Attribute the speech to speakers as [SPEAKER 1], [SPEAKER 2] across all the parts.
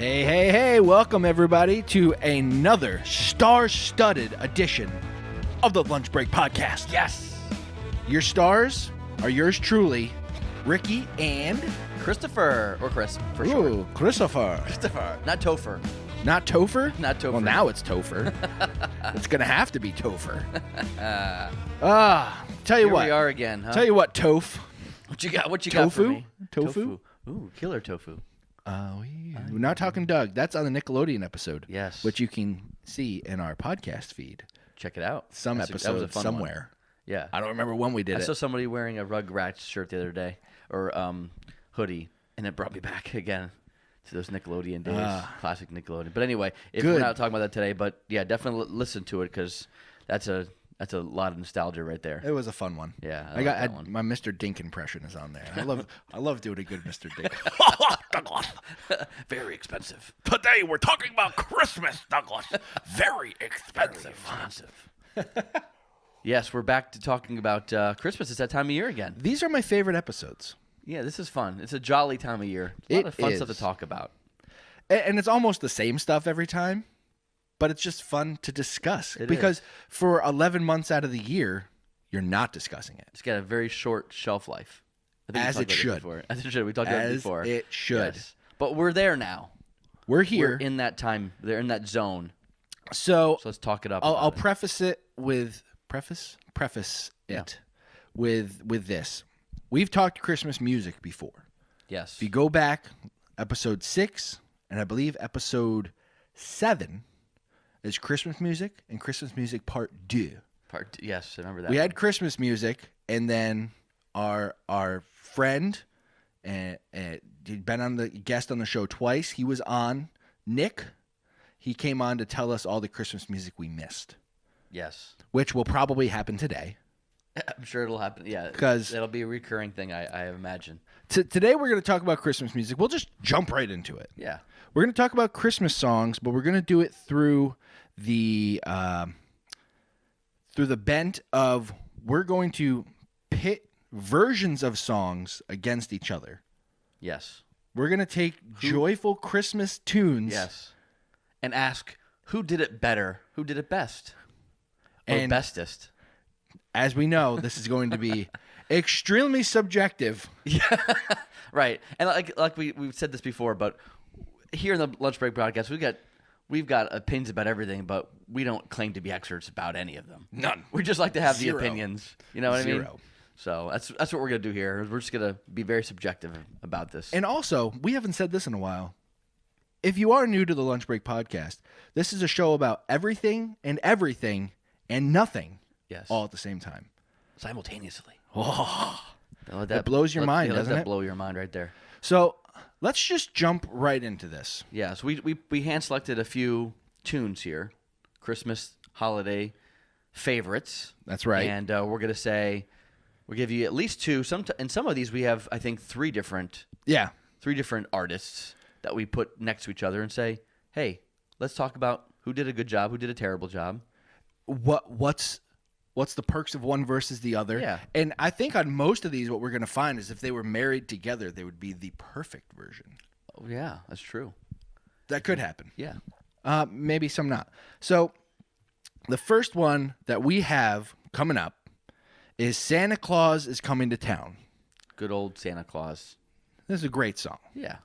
[SPEAKER 1] Hey, welcome everybody to another star-studded edition of the Lunch Break Podcast.
[SPEAKER 2] Yes!
[SPEAKER 1] Your stars are yours truly, Ricky and...
[SPEAKER 2] Christopher, or Chris, for sure.
[SPEAKER 1] Ooh, Christopher.
[SPEAKER 2] Christopher, not Topher.
[SPEAKER 1] Not Topher?
[SPEAKER 2] Not Topher.
[SPEAKER 1] Well, now it's Topher. It's going to have to be Topher. Tell you
[SPEAKER 2] Here
[SPEAKER 1] what.
[SPEAKER 2] we are again, huh?
[SPEAKER 1] Tell you what, Toph.
[SPEAKER 2] What you got? What you
[SPEAKER 1] Tofu?
[SPEAKER 2] got for me?
[SPEAKER 1] Tofu?
[SPEAKER 2] Ooh, killer tofu.
[SPEAKER 1] We're not talking Doug. That's on the Nickelodeon episode.
[SPEAKER 2] Yes.
[SPEAKER 1] Which you can see in our podcast feed.
[SPEAKER 2] Check it out.
[SPEAKER 1] Some
[SPEAKER 2] that was a
[SPEAKER 1] episode
[SPEAKER 2] fun
[SPEAKER 1] somewhere.
[SPEAKER 2] One. Yeah.
[SPEAKER 1] I don't remember when we did
[SPEAKER 2] I
[SPEAKER 1] it.
[SPEAKER 2] saw somebody wearing a Rugrats shirt the other day, or hoodie, and it brought me back again to those Nickelodeon days, classic Nickelodeon. But anyway, we're not talking about that today, but yeah, definitely listen to it because that's a lot of nostalgia right there.
[SPEAKER 1] It was a fun one.
[SPEAKER 2] Yeah,
[SPEAKER 1] I got
[SPEAKER 2] that one.
[SPEAKER 1] my Mr. Dink impression is on there. I love doing a good Mr. Dink.
[SPEAKER 2] Douglas. Very expensive.
[SPEAKER 1] Today we're talking about Christmas, Douglas. Very expensive.
[SPEAKER 2] Yes, we're back to talking about Christmas. It's that time of year again.
[SPEAKER 1] These are my favorite episodes.
[SPEAKER 2] Yeah, this is fun. It's a jolly time of year. A lot of fun stuff to talk about.
[SPEAKER 1] And it's almost the same stuff every time, but it's just fun to discuss. Because for 11 months out of the year, you're not discussing it.
[SPEAKER 2] It's got a very short shelf life.
[SPEAKER 1] As it should.
[SPEAKER 2] As it should. We talked about it before.
[SPEAKER 1] As it should.
[SPEAKER 2] Yes. But we're there now.
[SPEAKER 1] We're here.
[SPEAKER 2] We're in that time. They're in that zone.
[SPEAKER 1] So
[SPEAKER 2] let's talk it up.
[SPEAKER 1] I'll preface it with with this. We've talked Christmas music before.
[SPEAKER 2] Yes.
[SPEAKER 1] If you go back, episode 6 and I believe episode 7 is Christmas music and Christmas music part 2.
[SPEAKER 2] Yes, I remember that.
[SPEAKER 1] We had Christmas music, and then our friend, he'd been on the guest on the show twice. He was on, Nick. He came on to tell us all the Christmas music we missed.
[SPEAKER 2] Yes.
[SPEAKER 1] Which will probably happen today.
[SPEAKER 2] I'm sure it'll happen. Yeah,
[SPEAKER 1] because
[SPEAKER 2] it'll be a recurring thing, I imagine.
[SPEAKER 1] Today we're going to talk about Christmas music. We'll just jump right into it.
[SPEAKER 2] Yeah.
[SPEAKER 1] We're going to talk about Christmas songs, but we're going to do it through the bent of we're going to pit versions of songs against each other.
[SPEAKER 2] Yes.
[SPEAKER 1] We're going to take joyful Christmas tunes.
[SPEAKER 2] Yes. And ask who did it better, who did it best, or bestest.
[SPEAKER 1] As we know, this is going to be extremely subjective.
[SPEAKER 2] Yeah. Right. And like we've said this before, but here in the Lunch Break Broadcast, we've got opinions about everything, but we don't claim to be experts about any of them.
[SPEAKER 1] None.
[SPEAKER 2] We just like to have
[SPEAKER 1] Zero.
[SPEAKER 2] the opinions. You know what I mean?
[SPEAKER 1] Zero.
[SPEAKER 2] So that's what we're going to do here. We're just going to be very subjective about this.
[SPEAKER 1] And also, we haven't said this in a while. If you are new to the Lunch Break Podcast, this is a show about everything and nothing all at the same time.
[SPEAKER 2] Simultaneously.
[SPEAKER 1] Oh, that blows your mind, doesn't
[SPEAKER 2] let that
[SPEAKER 1] it?
[SPEAKER 2] blow your mind right there.
[SPEAKER 1] So let's just jump right into this.
[SPEAKER 2] Yeah, so we hand-selected a few tunes here, Christmas holiday favorites.
[SPEAKER 1] That's right.
[SPEAKER 2] And we're going to say, we'll give you at least 2. In some of these, we have, I think, 3 different artists that we put next to each other and say, hey, let's talk about who did a good job, who did a terrible job.
[SPEAKER 1] What's the perks of one versus the other?
[SPEAKER 2] Yeah.
[SPEAKER 1] And I think on most of these, what we're going to find is if they were married together, they would be the perfect version.
[SPEAKER 2] Oh, yeah, that's true.
[SPEAKER 1] That could happen.
[SPEAKER 2] Yeah.
[SPEAKER 1] Maybe some not. So the first one that we have coming up is Santa Claus is Coming to Town.
[SPEAKER 2] Good old Santa Claus.
[SPEAKER 1] This is a great song.
[SPEAKER 2] Yeah.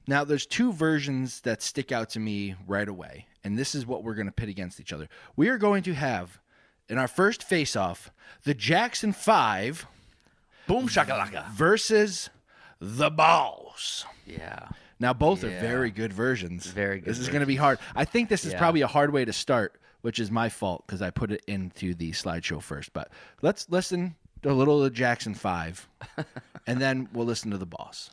[SPEAKER 1] Now, there's 2 versions that stick out to me right away, and this is what we're going to pit against each other. We are going to have, in our first face-off, the Jackson 5
[SPEAKER 2] Boom shakalaka
[SPEAKER 1] versus the Balls.
[SPEAKER 2] Yeah.
[SPEAKER 1] Now, both are very good versions.
[SPEAKER 2] Very good.
[SPEAKER 1] This is going to be hard. I think this is probably a hard way to start, which is my fault because I put it into the slideshow first. But let's listen to a little of the Jackson 5, and then we'll listen to the Boss.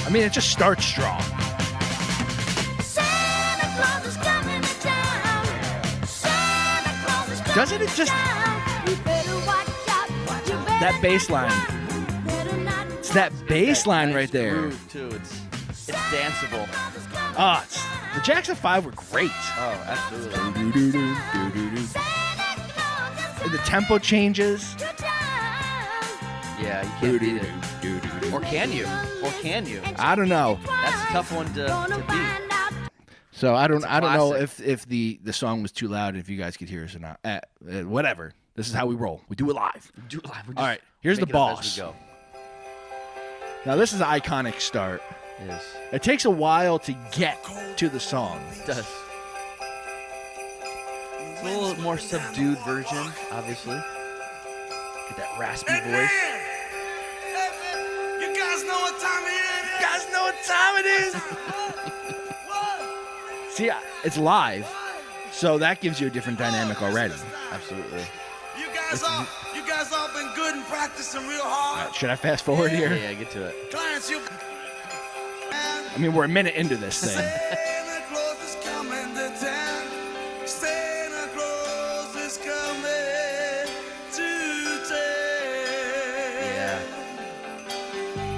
[SPEAKER 1] I mean, it just starts strong.
[SPEAKER 3] Santa Claus is coming to town. Santa Claus is coming
[SPEAKER 1] Doesn't it just...
[SPEAKER 3] You better watch out. You better
[SPEAKER 1] That bass line. It's that bass line right there.
[SPEAKER 2] Groove, too. It's danceable.
[SPEAKER 1] The Jackson 5 were great.
[SPEAKER 2] Oh, absolutely.
[SPEAKER 1] The tempo changes.
[SPEAKER 2] Yeah, you can't beat it. Or can you? Or can you?
[SPEAKER 1] I don't know.
[SPEAKER 2] That's a tough one to beat.
[SPEAKER 1] So I don't know
[SPEAKER 2] classic.
[SPEAKER 1] if the song was too loud, if you guys could hear us or not. Whatever. This is how we roll. We do it live.
[SPEAKER 2] Do it live.
[SPEAKER 1] All right, here's the
[SPEAKER 2] Make it up as
[SPEAKER 1] boss.
[SPEAKER 2] we go.
[SPEAKER 1] Now this is an iconic start.
[SPEAKER 2] It is.
[SPEAKER 1] It takes a while to get to the song.
[SPEAKER 2] It does. It's a little more subdued version, obviously. Get that raspy voice.
[SPEAKER 4] You guys know what time it is?
[SPEAKER 1] You guys know what time it is? See, it's live, so that gives you a different dynamic already.
[SPEAKER 2] Absolutely.
[SPEAKER 4] You guys all been good and practicing real hard.
[SPEAKER 1] Should I fast forward here?
[SPEAKER 2] Yeah, get to it.
[SPEAKER 4] Clients, you.
[SPEAKER 1] I mean, we're a minute into this thing.
[SPEAKER 4] Santa Claus is coming to town. Santa Claus is coming to town.
[SPEAKER 2] Yeah.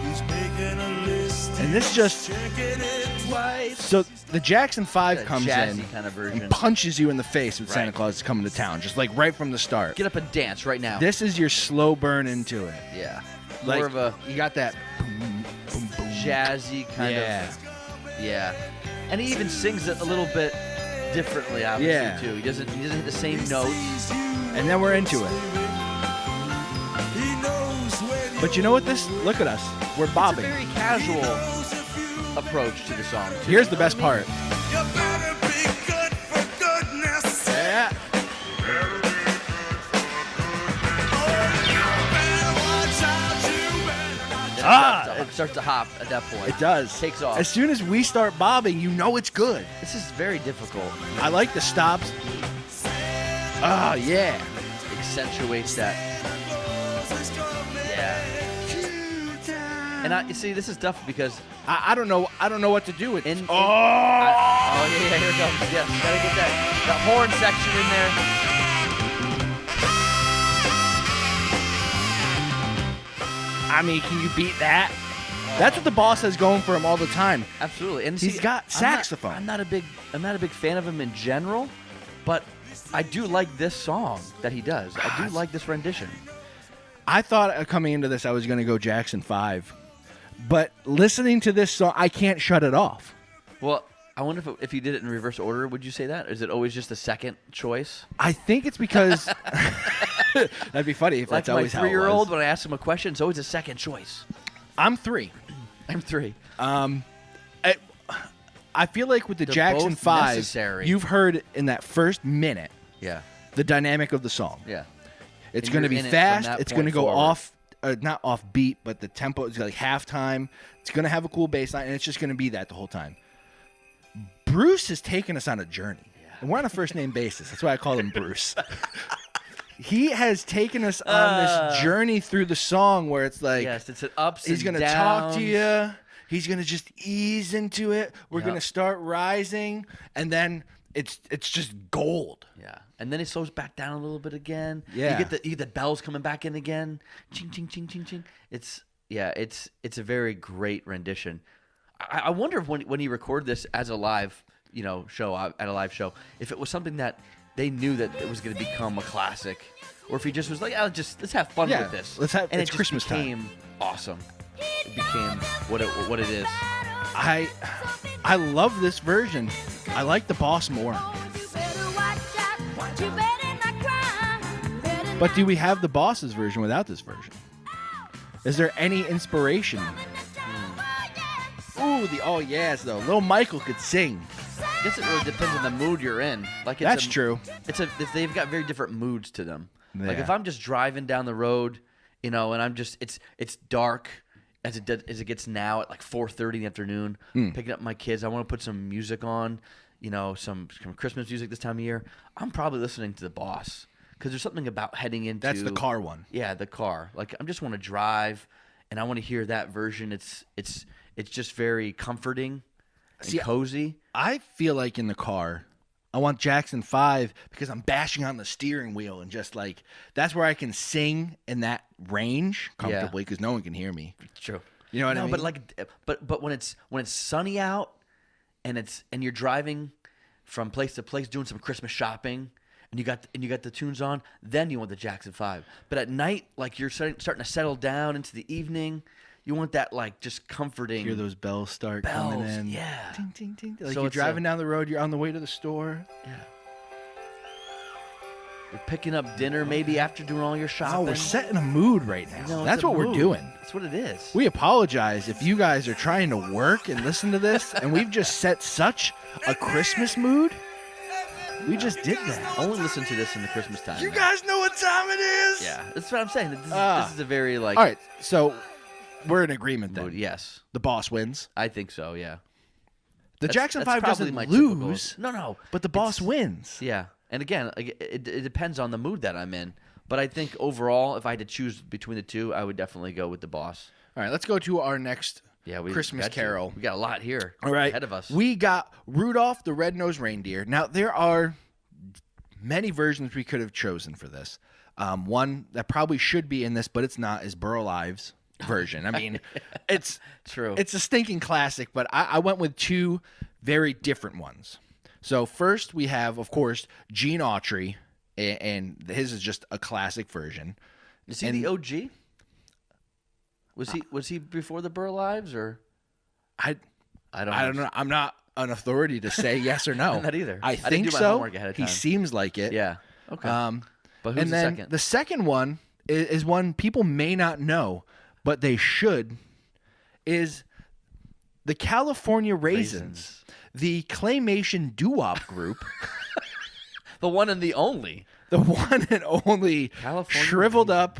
[SPEAKER 4] He's making a list.
[SPEAKER 1] And this just
[SPEAKER 4] Checking it twice.
[SPEAKER 1] so the Jackson 5
[SPEAKER 2] That
[SPEAKER 1] comes
[SPEAKER 2] jazzy
[SPEAKER 1] in
[SPEAKER 2] kind of version.
[SPEAKER 1] and punches you in the face with Santa
[SPEAKER 2] Right.
[SPEAKER 1] Claus is coming to town, just like right from the start.
[SPEAKER 2] Get up and dance right now.
[SPEAKER 1] This is your slow burn into it.
[SPEAKER 2] Yeah.
[SPEAKER 1] Like,
[SPEAKER 2] More of a
[SPEAKER 1] you got that boom, boom, boom.
[SPEAKER 2] jazzy kind
[SPEAKER 1] Yeah.
[SPEAKER 2] of. Yeah. And he even sings it a little bit differently, obviously,
[SPEAKER 1] Yeah.
[SPEAKER 2] too. He doesn't hit the same notes.
[SPEAKER 1] And then we're into it.
[SPEAKER 4] He knows when
[SPEAKER 1] But you know what? Look at us. We're
[SPEAKER 2] It's a
[SPEAKER 1] bobbing.
[SPEAKER 2] very casual
[SPEAKER 4] knows if you.
[SPEAKER 2] approach to the song. too.
[SPEAKER 1] Here's the best part.
[SPEAKER 4] You better be good for goodness sake.
[SPEAKER 1] Yeah.
[SPEAKER 2] It starts to hop at that point.
[SPEAKER 1] It does.
[SPEAKER 2] Takes off.
[SPEAKER 1] As soon as we start bobbing, you know it's good.
[SPEAKER 2] This is very difficult.
[SPEAKER 1] I like the stops. Ah, yeah.
[SPEAKER 2] Accentuates that. Yeah. And you see, this is tough because
[SPEAKER 1] I don't know what to do with it.
[SPEAKER 2] in.
[SPEAKER 1] Oh!
[SPEAKER 2] Oh yeah, here it comes. Yes, gotta get that horn section in there.
[SPEAKER 1] I mean, can you beat that? That's what the boss has going for him all the time.
[SPEAKER 2] Absolutely, and
[SPEAKER 1] He's got saxophone.
[SPEAKER 2] I'm not a big fan of him in general, but I do like this song that he does. I do like this rendition.
[SPEAKER 1] I thought coming into this I was going to go Jackson 5. But listening to this song, I can't shut it off.
[SPEAKER 2] Well, I wonder if you did it in reverse order, would you say that? Or is it always just the second choice?
[SPEAKER 1] I think it's because that'd be funny if
[SPEAKER 2] Like
[SPEAKER 1] that's
[SPEAKER 2] my
[SPEAKER 1] always how it
[SPEAKER 2] 3-year-old,
[SPEAKER 1] was.
[SPEAKER 2] when I ask him a question, it's always a second choice.
[SPEAKER 1] I'm 3.
[SPEAKER 2] I'm 3.
[SPEAKER 1] I feel like with the
[SPEAKER 2] They're
[SPEAKER 1] Jackson
[SPEAKER 2] both
[SPEAKER 1] 5,
[SPEAKER 2] necessary.
[SPEAKER 1] you've heard in that first minute
[SPEAKER 2] Yeah,
[SPEAKER 1] the dynamic of the song.
[SPEAKER 2] yeah.
[SPEAKER 1] It's
[SPEAKER 2] And
[SPEAKER 1] going to
[SPEAKER 2] you're
[SPEAKER 1] be
[SPEAKER 2] in it from
[SPEAKER 1] fast.
[SPEAKER 2] that
[SPEAKER 1] It's going to
[SPEAKER 2] point
[SPEAKER 1] go
[SPEAKER 2] forward.
[SPEAKER 1] off, not off beat, but the tempo is like halftime. It's going to have a cool bass line, and it's just going to be that the whole time. Bruce has taken us on a journey, and we're on a first name basis. That's why I call him Bruce. He has taken us on this journey through the song where it's like
[SPEAKER 2] Yes, it's an ups
[SPEAKER 1] he's
[SPEAKER 2] and
[SPEAKER 1] going to
[SPEAKER 2] downs.
[SPEAKER 1] talk to you. He's going to just ease into it. We're
[SPEAKER 2] Yep.
[SPEAKER 1] going to start rising, and then it's just gold.
[SPEAKER 2] Yeah, and then it slows back down a little bit again.
[SPEAKER 1] Yeah.
[SPEAKER 2] you get the bells coming back in again. Ching ching ching ching ching. It's a very great rendition. I wonder if when he recorded this as a live show at a live show, if it was something that they knew that it was going to become a classic, or if he just was like, let's have fun
[SPEAKER 1] Yeah,
[SPEAKER 2] with this.
[SPEAKER 1] let's have-
[SPEAKER 2] and
[SPEAKER 1] it's
[SPEAKER 2] it just
[SPEAKER 1] Christmas time.
[SPEAKER 2] became awesome. It became what it is.
[SPEAKER 1] I love this version. I like the boss more. But do we have the boss's version without this version? Is there any inspiration? Ooh, the oh yes though. Little Michael could sing.
[SPEAKER 2] I guess it really depends on the mood you're in. Like
[SPEAKER 1] That's true.
[SPEAKER 2] They've got very different moods to them. Like
[SPEAKER 1] Yeah.
[SPEAKER 2] if I'm just driving down the road, and I'm just it's dark as it gets now at like 4:30 in the afternoon,
[SPEAKER 1] Hmm.
[SPEAKER 2] picking up my kids. I want to put some music on, some Christmas music this time of year. I'm probably listening to The Boss because there's something about heading into
[SPEAKER 1] That's the car one.
[SPEAKER 2] Yeah, the car. Like I just want to drive, and I want to hear that version. It's just very comforting and
[SPEAKER 1] See,
[SPEAKER 2] cozy.
[SPEAKER 1] I feel like in the car, I want Jackson 5 because I'm bashing on the steering wheel and just like that's where I can sing in that range comfortably because no one can hear me.
[SPEAKER 2] True.
[SPEAKER 1] You know what I mean?
[SPEAKER 2] But like, but when it's sunny out, and you're driving from place to place doing some Christmas shopping, and you got the tunes on, then you want the Jackson 5. But at night, like you're starting to settle down into the evening, you want that like just comforting.
[SPEAKER 1] Hear those bells start coming in.
[SPEAKER 2] Yeah.
[SPEAKER 1] Ting, ting, ting. Like
[SPEAKER 2] So
[SPEAKER 1] you're
[SPEAKER 2] it's
[SPEAKER 1] driving down the road, you're on the way to the store.
[SPEAKER 2] Yeah. You're picking up dinner maybe after doing all your shopping.
[SPEAKER 1] Oh, we're setting a mood right now.
[SPEAKER 2] You know, it's
[SPEAKER 1] That's
[SPEAKER 2] a
[SPEAKER 1] what we're
[SPEAKER 2] mood.
[SPEAKER 1] doing.
[SPEAKER 2] That's what it is.
[SPEAKER 1] We apologize if you guys are trying to work and listen to this, and we've just set such a Christmas mood. We just did that.
[SPEAKER 2] only listen to this in the Christmas time.
[SPEAKER 1] You
[SPEAKER 2] man.
[SPEAKER 1] guys know what time it is?
[SPEAKER 2] Yeah, that's what I'm saying. This is a very like.
[SPEAKER 1] All right, so we're in agreement then.
[SPEAKER 2] mood. Yes,
[SPEAKER 1] The boss wins.
[SPEAKER 2] I think so. Yeah.
[SPEAKER 1] The
[SPEAKER 2] That's-
[SPEAKER 1] Jackson
[SPEAKER 2] that's
[SPEAKER 1] 5
[SPEAKER 2] probably
[SPEAKER 1] doesn't
[SPEAKER 2] my
[SPEAKER 1] lose,
[SPEAKER 2] typical- No,
[SPEAKER 1] but the boss
[SPEAKER 2] It's-
[SPEAKER 1] wins.
[SPEAKER 2] Yeah, and again, it depends on the mood that I'm in. But I think overall, if I had to choose between the two, I would definitely go with the boss.
[SPEAKER 1] All right, let's go to our next
[SPEAKER 2] Yeah, we
[SPEAKER 1] Christmas
[SPEAKER 2] got to.
[SPEAKER 1] Carol.
[SPEAKER 2] We got a lot here.
[SPEAKER 1] All right,
[SPEAKER 2] ahead of us.
[SPEAKER 1] We got Rudolph the Red-Nosed Reindeer. Now there are many versions we could have chosen for this. One that probably should be in this, but it's not, is Burl Ives' version. I mean, it's
[SPEAKER 2] True.
[SPEAKER 1] It's a stinking classic, but I went with two very different ones. So first we have, of course, Gene Autry, and his is just a classic version.
[SPEAKER 2] Is he
[SPEAKER 1] and-
[SPEAKER 2] the OG? Was he before the Burl Ives or
[SPEAKER 1] I
[SPEAKER 2] I
[SPEAKER 1] don't know. I'm not an authority to say yes or no.
[SPEAKER 2] I'm not either.
[SPEAKER 1] I
[SPEAKER 2] I didn't
[SPEAKER 1] think
[SPEAKER 2] do my
[SPEAKER 1] so.
[SPEAKER 2] homework ahead of
[SPEAKER 1] He
[SPEAKER 2] time.
[SPEAKER 1] seems like it.
[SPEAKER 2] Yeah. Okay. But who's
[SPEAKER 1] And
[SPEAKER 2] the
[SPEAKER 1] then
[SPEAKER 2] second?
[SPEAKER 1] the second one is one people may not know, but they should, is the California Raisins, the claymation doo-wop group,
[SPEAKER 2] The one and the only.
[SPEAKER 1] the one and only
[SPEAKER 2] California
[SPEAKER 1] shriveled up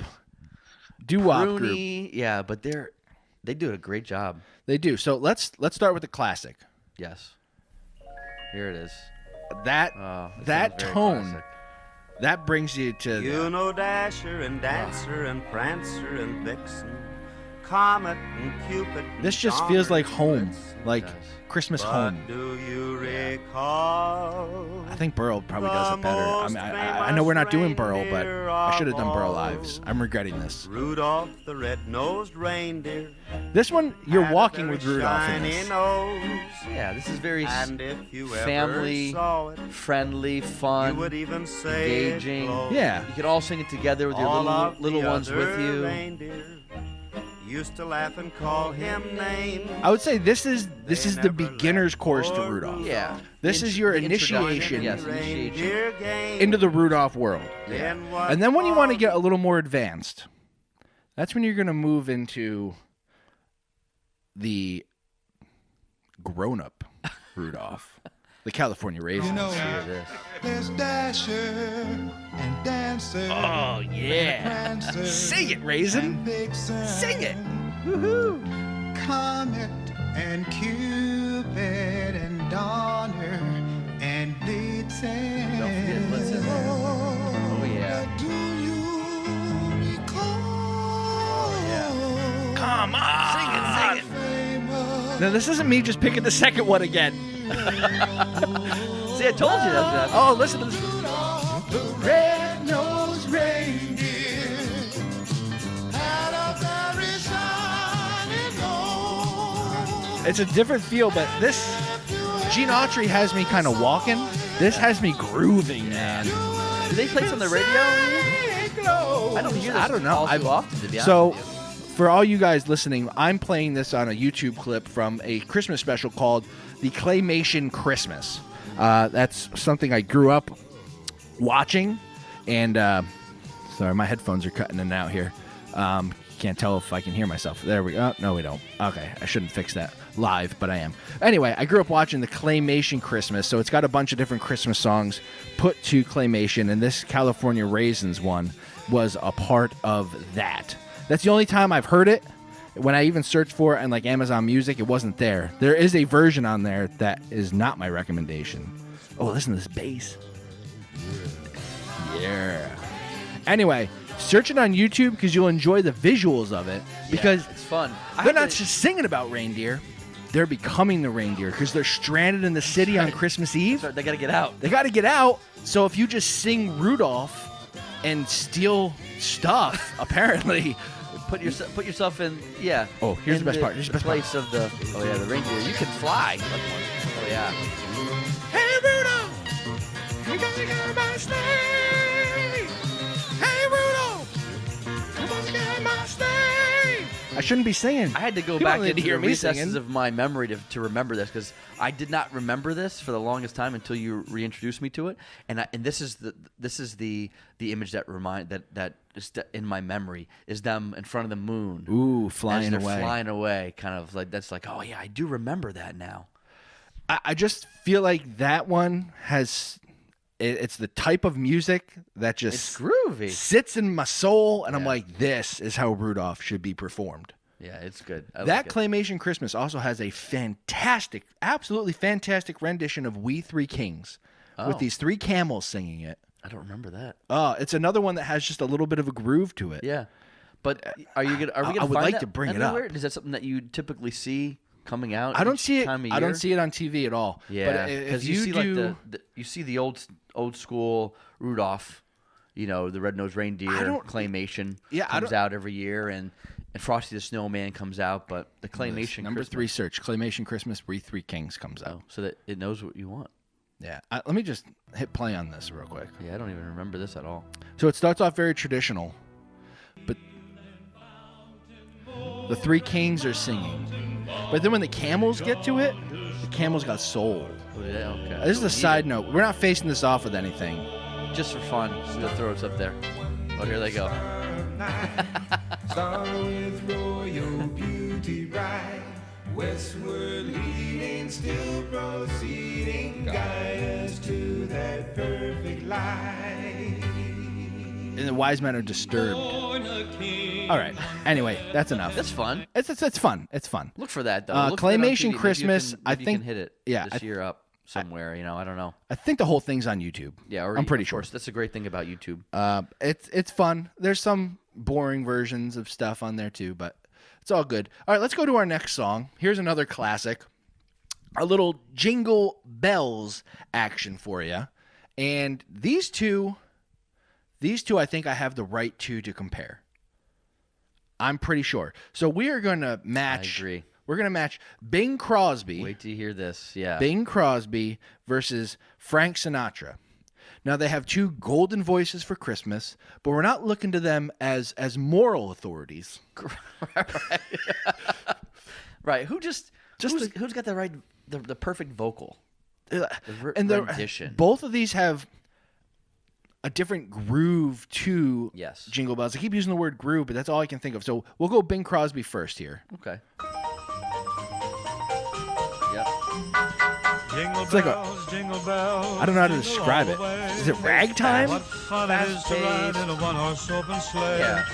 [SPEAKER 1] doo-wop group.
[SPEAKER 2] Rooney. Yeah, but they do a great job.
[SPEAKER 1] They do. So let's start with the classic.
[SPEAKER 2] Yes. Here it is.
[SPEAKER 1] That
[SPEAKER 2] Oh, it
[SPEAKER 1] that
[SPEAKER 2] sounds very
[SPEAKER 1] tone,
[SPEAKER 2] classic.
[SPEAKER 1] that brings you to
[SPEAKER 4] You know Dasher and Dancer and Prancer and Vixen, Comet and Cupid. and
[SPEAKER 1] this just
[SPEAKER 4] Donner
[SPEAKER 1] feels like
[SPEAKER 4] and
[SPEAKER 1] home,
[SPEAKER 4] Blitzen.
[SPEAKER 1] like
[SPEAKER 2] does.
[SPEAKER 1] Christmas
[SPEAKER 4] But
[SPEAKER 1] home.
[SPEAKER 4] do you recall?
[SPEAKER 1] I think Burl probably does it better. I mean, I know we're not doing Burl, but I should have done Burl Ives. I'm regretting this.
[SPEAKER 4] Rudolph the red-nosed reindeer.
[SPEAKER 1] This one, you're
[SPEAKER 4] had a
[SPEAKER 1] walking
[SPEAKER 4] very
[SPEAKER 1] with Rudolph in
[SPEAKER 4] shiny
[SPEAKER 1] this.
[SPEAKER 4] nose.
[SPEAKER 2] Yeah, this is very
[SPEAKER 4] And if you
[SPEAKER 2] family,
[SPEAKER 4] ever saw it,
[SPEAKER 2] friendly,
[SPEAKER 4] you
[SPEAKER 2] fun,
[SPEAKER 4] would even say
[SPEAKER 2] engaging.
[SPEAKER 4] it close.
[SPEAKER 1] Yeah.
[SPEAKER 2] You can all sing it together with your
[SPEAKER 4] All of
[SPEAKER 2] little
[SPEAKER 4] the
[SPEAKER 2] ones with
[SPEAKER 4] other
[SPEAKER 2] you.
[SPEAKER 4] reindeer used to laugh and call him names.
[SPEAKER 1] I would say this is the
[SPEAKER 4] never
[SPEAKER 1] beginner's
[SPEAKER 4] let
[SPEAKER 1] course to
[SPEAKER 4] poor
[SPEAKER 1] Rudolph.
[SPEAKER 2] Yeah.
[SPEAKER 1] This is your
[SPEAKER 2] the introduction.
[SPEAKER 1] initiation
[SPEAKER 2] Yes, initiation.
[SPEAKER 4] Reindeer game.
[SPEAKER 1] into the Rudolph world.
[SPEAKER 4] Then what
[SPEAKER 1] And then when you want to
[SPEAKER 4] followed?
[SPEAKER 1] get a little more advanced, that's when you're going to move into the grown-up Rudolph, the California Raisins.
[SPEAKER 5] You know,
[SPEAKER 2] Here it is.
[SPEAKER 5] there's Dasher and Dancer.
[SPEAKER 1] Oh
[SPEAKER 5] and
[SPEAKER 1] yeah!
[SPEAKER 5] Prancer
[SPEAKER 1] Sing it, Raisin.
[SPEAKER 5] and Vixen.
[SPEAKER 1] Sing it.
[SPEAKER 5] Comet and Cupid and Donner and Blitzen.
[SPEAKER 2] Don't forget Blitzen. Oh, yeah.
[SPEAKER 5] Do you recall?
[SPEAKER 1] Come on,
[SPEAKER 2] Sing it, sing it.
[SPEAKER 5] Famous
[SPEAKER 1] Now this isn't me just picking the second one again.
[SPEAKER 2] See, I told you that's
[SPEAKER 1] Oh, listen to this.
[SPEAKER 5] the red-nosed reindeer had a very shiny nose.
[SPEAKER 1] It's a different feel, but this Gene Autry has me kind of walking. This has me grooving, man.
[SPEAKER 2] Do they play this on the radio? I don't hear this
[SPEAKER 1] I don't know.
[SPEAKER 2] all too
[SPEAKER 1] I've-
[SPEAKER 2] often, to be honest
[SPEAKER 1] So,
[SPEAKER 2] with you.
[SPEAKER 1] for all you guys listening, I'm playing this on a YouTube clip from a Christmas special called The Claymation Christmas. That's something I grew up watching, and sorry, my headphones are cutting in and out here. Can't tell if I can hear myself. There we go. No, we don't. Okay, I shouldn't fix that live, but I am. Anyway, I grew up watching the Claymation Christmas, so it's got a bunch of different Christmas songs put to Claymation, and this California Raisins one was a part of that. That's the only time I've heard it. When I even searched for it on like Amazon Music, it wasn't there. There is a version on there that is not my recommendation. Oh, listen to this bass. Yeah. Anyway, search it on YouTube because you'll enjoy the visuals of it. Because
[SPEAKER 2] it's fun.
[SPEAKER 1] they're not just singing about reindeer; they're becoming the reindeer because they're stranded in the city on Christmas Eve.
[SPEAKER 2] They got to get out.
[SPEAKER 1] They got to get out. So if you just sing Rudolph and steal stuff, apparently.
[SPEAKER 2] Put yourself in. Yeah.
[SPEAKER 1] Oh, here's
[SPEAKER 2] in
[SPEAKER 1] the best part. Here's the best part.
[SPEAKER 2] place of the. Oh yeah, the reindeer. You can fly. Oh yeah.
[SPEAKER 1] Hey Rudolph, you're gonna go by sleigh. Hey, Rudolph, come on, get my sleigh. I shouldn't be singing.
[SPEAKER 2] I had to go
[SPEAKER 1] People
[SPEAKER 2] back
[SPEAKER 1] need
[SPEAKER 2] into
[SPEAKER 1] to hear
[SPEAKER 2] the
[SPEAKER 1] me
[SPEAKER 2] recesses
[SPEAKER 1] singing.
[SPEAKER 2] of my memory to remember this because I did not remember this for the longest time until you reintroduced me to it. And this is the image that is in my memory is them in front of the moon.
[SPEAKER 1] Ooh,
[SPEAKER 2] as
[SPEAKER 1] flying
[SPEAKER 2] they're
[SPEAKER 1] away.
[SPEAKER 2] flying away, kind of like that's like, oh yeah, I do remember that now.
[SPEAKER 1] I just feel like that one has. It's the type of music that just
[SPEAKER 2] It's groovy.
[SPEAKER 1] sits in my soul, and I'm
[SPEAKER 2] Yeah.
[SPEAKER 1] like, this is how Rudolph should be performed.
[SPEAKER 2] Yeah, it's good. I
[SPEAKER 1] That
[SPEAKER 2] like it.
[SPEAKER 1] Claymation Christmas also has a fantastic, absolutely fantastic rendition of We Three Kings with
[SPEAKER 2] Oh.
[SPEAKER 1] these three camels singing it.
[SPEAKER 2] I don't remember that.
[SPEAKER 1] It's another one that has just a little bit of a groove to it.
[SPEAKER 2] Yeah, but are we gonna
[SPEAKER 1] I would
[SPEAKER 2] find
[SPEAKER 1] like
[SPEAKER 2] that
[SPEAKER 1] to bring it up.
[SPEAKER 2] anywhere? Is that something that you typically see coming out?
[SPEAKER 1] I don't
[SPEAKER 2] each
[SPEAKER 1] see it.
[SPEAKER 2] Time of
[SPEAKER 1] I don't
[SPEAKER 2] year?
[SPEAKER 1] see it on TV at all.
[SPEAKER 2] Yeah,
[SPEAKER 1] but if
[SPEAKER 2] because
[SPEAKER 1] you
[SPEAKER 2] see
[SPEAKER 1] do,
[SPEAKER 2] like you see the old school Rudolph, the red-nosed reindeer claymation
[SPEAKER 1] Yeah, I
[SPEAKER 2] comes
[SPEAKER 1] don't-
[SPEAKER 2] out every year, and Frosty the Snowman comes out, but the claymation
[SPEAKER 1] number
[SPEAKER 2] Christmas,
[SPEAKER 1] 3 search Claymation Christmas We Three Kings comes out.
[SPEAKER 2] oh, so that it knows what you want.
[SPEAKER 1] Yeah, let me just hit play on this real quick.
[SPEAKER 2] Yeah, I don't even remember this at all.
[SPEAKER 1] So it starts off very traditional, but the three kings are singing. But then when the camels get to it, the camels got soul.
[SPEAKER 2] Oh, yeah, okay.
[SPEAKER 1] This is a side note. We're not facing this off with anything.
[SPEAKER 2] Just for fun, to throw it up there. Oh, here they go.
[SPEAKER 5] Star with royal beauty bright, westward leading, still proceeding, guide us to that perfect light.
[SPEAKER 1] And the wise men are disturbed. All right. Anyway, that's enough.
[SPEAKER 2] That's fun.
[SPEAKER 1] It's fun. It's fun.
[SPEAKER 2] Look for that though.
[SPEAKER 1] Uh,
[SPEAKER 2] Look for that on
[SPEAKER 1] Claymation
[SPEAKER 2] TV. Maybe you
[SPEAKER 1] Christmas,
[SPEAKER 2] can-
[SPEAKER 1] I
[SPEAKER 2] maybe you
[SPEAKER 1] think-
[SPEAKER 2] can hit it.
[SPEAKER 1] yeah,
[SPEAKER 2] this year up somewhere. I don't know.
[SPEAKER 1] I think the whole thing's on YouTube.
[SPEAKER 2] Yeah, or
[SPEAKER 1] I'm pretty
[SPEAKER 2] of
[SPEAKER 1] sure.
[SPEAKER 2] course, that's a great thing about YouTube.
[SPEAKER 1] It's fun. There's some boring versions of stuff on there too, but it's all good. All right, let's go to our next song. Here's another classic. A little Jingle Bells action for you. And these two I think I have the right to compare. I'm pretty sure. So we are going to match.
[SPEAKER 2] I agree.
[SPEAKER 1] We're going to match Bing Crosby.
[SPEAKER 2] Wait to hear this. Yeah.
[SPEAKER 1] Bing Crosby versus Frank Sinatra. Now they have two golden voices for Christmas, but we're not looking to them as moral authorities.
[SPEAKER 2] Right. Who's got the right the perfect vocal?
[SPEAKER 1] And the
[SPEAKER 2] rendition.
[SPEAKER 1] both of these have a different groove to
[SPEAKER 2] Yes.
[SPEAKER 1] Jingle Bells. I keep using the word groove, but that's all I can think of. So we'll go Bing Crosby first here.
[SPEAKER 2] Okay. Yep.
[SPEAKER 4] Jingle
[SPEAKER 1] It's like a-
[SPEAKER 4] bells, jingle bells.
[SPEAKER 1] I don't know how to
[SPEAKER 4] jingle
[SPEAKER 1] describe
[SPEAKER 4] all
[SPEAKER 1] it.
[SPEAKER 4] the way.
[SPEAKER 1] Is it ragtime?
[SPEAKER 4] What fun it is to ride in a one-horse open sleigh.
[SPEAKER 2] Yeah.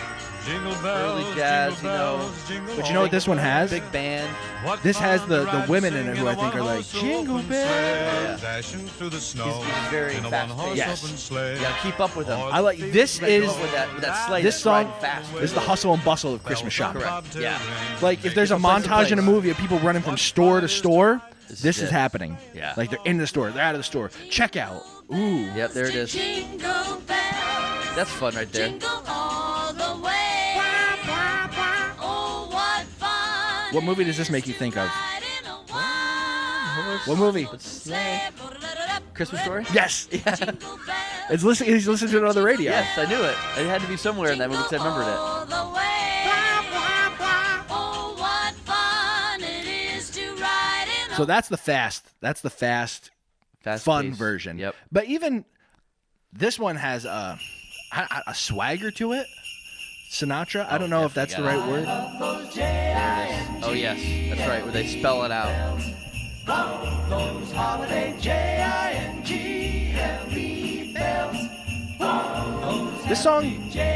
[SPEAKER 4] Jingle bells,
[SPEAKER 2] Early jazz,
[SPEAKER 4] jingle bells, jingle
[SPEAKER 1] But you know what this one has?
[SPEAKER 2] Big band.
[SPEAKER 4] What
[SPEAKER 1] This has
[SPEAKER 4] fun
[SPEAKER 1] the
[SPEAKER 4] to ride
[SPEAKER 1] women
[SPEAKER 4] and
[SPEAKER 1] in it
[SPEAKER 4] sing
[SPEAKER 1] who I think are like,
[SPEAKER 4] one-horse
[SPEAKER 1] "Jingle
[SPEAKER 4] open
[SPEAKER 1] bells."
[SPEAKER 4] sleigh,
[SPEAKER 2] Yeah.
[SPEAKER 4] dashing through the snow
[SPEAKER 2] He's very
[SPEAKER 4] in a
[SPEAKER 2] fast-paced.
[SPEAKER 4] one-horse
[SPEAKER 1] Yes.
[SPEAKER 4] open sleigh.
[SPEAKER 2] You gotta keep up with them.
[SPEAKER 1] I like this
[SPEAKER 2] You gotta
[SPEAKER 1] is
[SPEAKER 2] go with that sleigh.
[SPEAKER 1] this
[SPEAKER 2] that's
[SPEAKER 1] song
[SPEAKER 2] riding fast.
[SPEAKER 1] is the hustle and bustle of Christmas shopping.
[SPEAKER 2] Correct. Yeah.
[SPEAKER 1] Like if there's a
[SPEAKER 2] It's a place to
[SPEAKER 1] montage in a
[SPEAKER 2] place.
[SPEAKER 1] movie of people running from store to store, this is
[SPEAKER 2] it.
[SPEAKER 1] happening.
[SPEAKER 2] Yeah.
[SPEAKER 1] Like they're in the store, they're out of the store. Check out. Ooh.
[SPEAKER 2] Yep, there it is.
[SPEAKER 3] Jingle bells,
[SPEAKER 2] That's fun right there.
[SPEAKER 3] jingle all the way. Oh, what fun!
[SPEAKER 1] What movie does this make you think of?
[SPEAKER 3] Ride in a one-horse
[SPEAKER 1] What movie?
[SPEAKER 3] sleigh.
[SPEAKER 2] Christmas Story?
[SPEAKER 1] Yes.
[SPEAKER 2] Yeah.
[SPEAKER 3] Jingle bells,
[SPEAKER 1] He's listening to it on the radio.
[SPEAKER 2] Yes, I knew it. It had to be somewhere in that movie because I remembered it.
[SPEAKER 3] all the way. Oh, what fun it is to ride in a
[SPEAKER 1] So that's the fast
[SPEAKER 2] Fast
[SPEAKER 1] fun
[SPEAKER 2] pace.
[SPEAKER 1] version.
[SPEAKER 2] Yep.
[SPEAKER 1] But even this one has a swagger to it. Sinatra. I don't know if that's the right word.
[SPEAKER 2] There it is. Oh, yes. That's right, where they spell it out.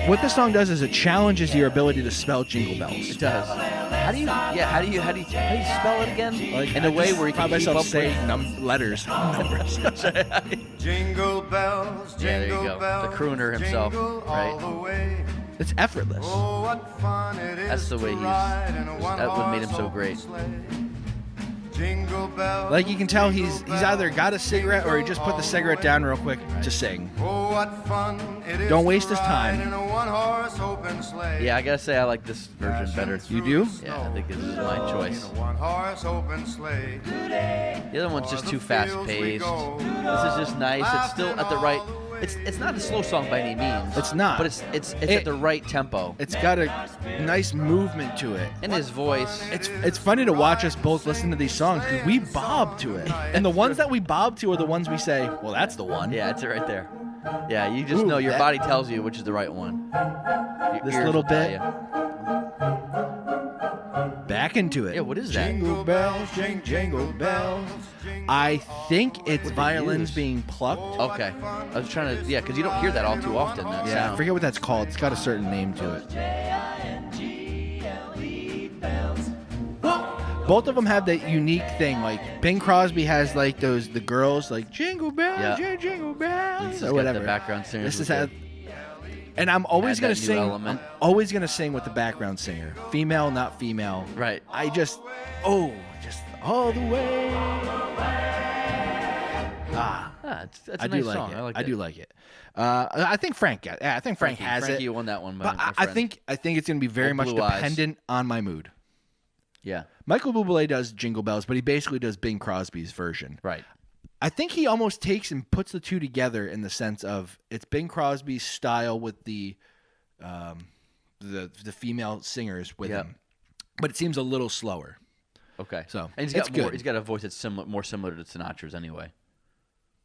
[SPEAKER 1] What this song does is it challenges your ability to spell Jingle Bells.
[SPEAKER 2] It does. How do you spell it again?
[SPEAKER 1] Like,
[SPEAKER 2] in a
[SPEAKER 1] I
[SPEAKER 2] way
[SPEAKER 1] just
[SPEAKER 2] where you can
[SPEAKER 1] find
[SPEAKER 2] keep
[SPEAKER 1] myself
[SPEAKER 2] up with.
[SPEAKER 1] saying letters, numbers.
[SPEAKER 4] Jingle bells,
[SPEAKER 2] Yeah, there you
[SPEAKER 4] jingle
[SPEAKER 2] go. The
[SPEAKER 4] bells,
[SPEAKER 2] crooner himself,
[SPEAKER 4] jingle
[SPEAKER 2] right?
[SPEAKER 4] all the way.
[SPEAKER 1] It's effortless.
[SPEAKER 4] Oh, what fun it is
[SPEAKER 2] That's the way
[SPEAKER 4] to
[SPEAKER 2] he's.
[SPEAKER 4] ride in a
[SPEAKER 2] That what made him so
[SPEAKER 4] one-horse
[SPEAKER 2] great.
[SPEAKER 4] open sleigh. Jingle bells,
[SPEAKER 1] Like you can tell he's
[SPEAKER 4] jingle
[SPEAKER 1] either got a
[SPEAKER 4] bells,
[SPEAKER 1] cigarette or he just put
[SPEAKER 4] jingle
[SPEAKER 1] the
[SPEAKER 4] all
[SPEAKER 1] cigarette
[SPEAKER 4] way.
[SPEAKER 1] down real quick to sing.
[SPEAKER 4] Oh, what fun it is
[SPEAKER 1] Don't
[SPEAKER 4] to
[SPEAKER 1] waste his
[SPEAKER 4] ride
[SPEAKER 1] time.
[SPEAKER 4] in a one-horse open sleigh.
[SPEAKER 2] Yeah, I gotta say I like this version better.
[SPEAKER 1] You do?
[SPEAKER 2] Yeah, I think this is my choice.
[SPEAKER 4] In a one-horse open sleigh.
[SPEAKER 2] The other one's just too fast paced. This is just nice. It's still at the right. It's not a slow song by any means.
[SPEAKER 1] It's not.
[SPEAKER 2] But it's at the right tempo.
[SPEAKER 1] It's got a nice movement to it.
[SPEAKER 2] And his voice.
[SPEAKER 1] It's funny to watch us both listen to these songs because we bob to it, and the ones that we bob to are the ones we say, "Well, that's the one."
[SPEAKER 2] Yeah, it's right there. Yeah, you just know your
[SPEAKER 1] that-
[SPEAKER 2] body tells you which is the right one. Your
[SPEAKER 1] This
[SPEAKER 2] ears
[SPEAKER 1] little
[SPEAKER 2] will tell
[SPEAKER 1] bit.
[SPEAKER 2] you.
[SPEAKER 1] Back into it.
[SPEAKER 2] Yeah, what is that?
[SPEAKER 1] Jingle bells, jingle bells. I think it's violins
[SPEAKER 2] use?
[SPEAKER 1] being plucked.
[SPEAKER 2] Okay, I was trying to because you don't hear that all too often. That
[SPEAKER 1] Yeah, I
[SPEAKER 2] sound.
[SPEAKER 1] forget what that's called. It's got a certain name to it. Both of them have that unique thing. Like Bing Crosby has like the girls like jingle bells,
[SPEAKER 2] Yeah.
[SPEAKER 1] jingle bells,
[SPEAKER 2] This
[SPEAKER 1] or
[SPEAKER 2] has got
[SPEAKER 1] whatever.
[SPEAKER 2] the background singers.
[SPEAKER 1] This is
[SPEAKER 2] with
[SPEAKER 1] how.
[SPEAKER 2] the-
[SPEAKER 1] And I'm always
[SPEAKER 2] Add
[SPEAKER 1] gonna
[SPEAKER 2] that new
[SPEAKER 1] sing.
[SPEAKER 2] element.
[SPEAKER 1] I'm always gonna sing with the background singer, female, not female.
[SPEAKER 2] Right.
[SPEAKER 1] I just all the way.
[SPEAKER 2] That's a
[SPEAKER 1] I do
[SPEAKER 2] nice
[SPEAKER 1] like
[SPEAKER 2] song.
[SPEAKER 1] it.
[SPEAKER 2] I like
[SPEAKER 1] I
[SPEAKER 2] it.
[SPEAKER 1] do like it. I think Frank got. Yeah, I think Frank has
[SPEAKER 2] Frankie
[SPEAKER 1] it.
[SPEAKER 2] won that one.
[SPEAKER 1] But
[SPEAKER 2] my
[SPEAKER 1] I
[SPEAKER 2] friend.
[SPEAKER 1] think it's gonna be very
[SPEAKER 2] Old
[SPEAKER 1] much
[SPEAKER 2] blue eyes.
[SPEAKER 1] dependent on my mood.
[SPEAKER 2] Yeah.
[SPEAKER 1] Michael Bublé does Jingle Bells, but he basically does Bing Crosby's version.
[SPEAKER 2] Right.
[SPEAKER 1] I think he almost takes and puts the two together in the sense of it's Bing Crosby's style with the female singers with
[SPEAKER 2] Yep.
[SPEAKER 1] him, but it seems a little slower.
[SPEAKER 2] Okay.
[SPEAKER 1] So,
[SPEAKER 2] and he's
[SPEAKER 1] it's
[SPEAKER 2] got more.
[SPEAKER 1] good.
[SPEAKER 2] He's got a voice that's more similar to Sinatra's anyway.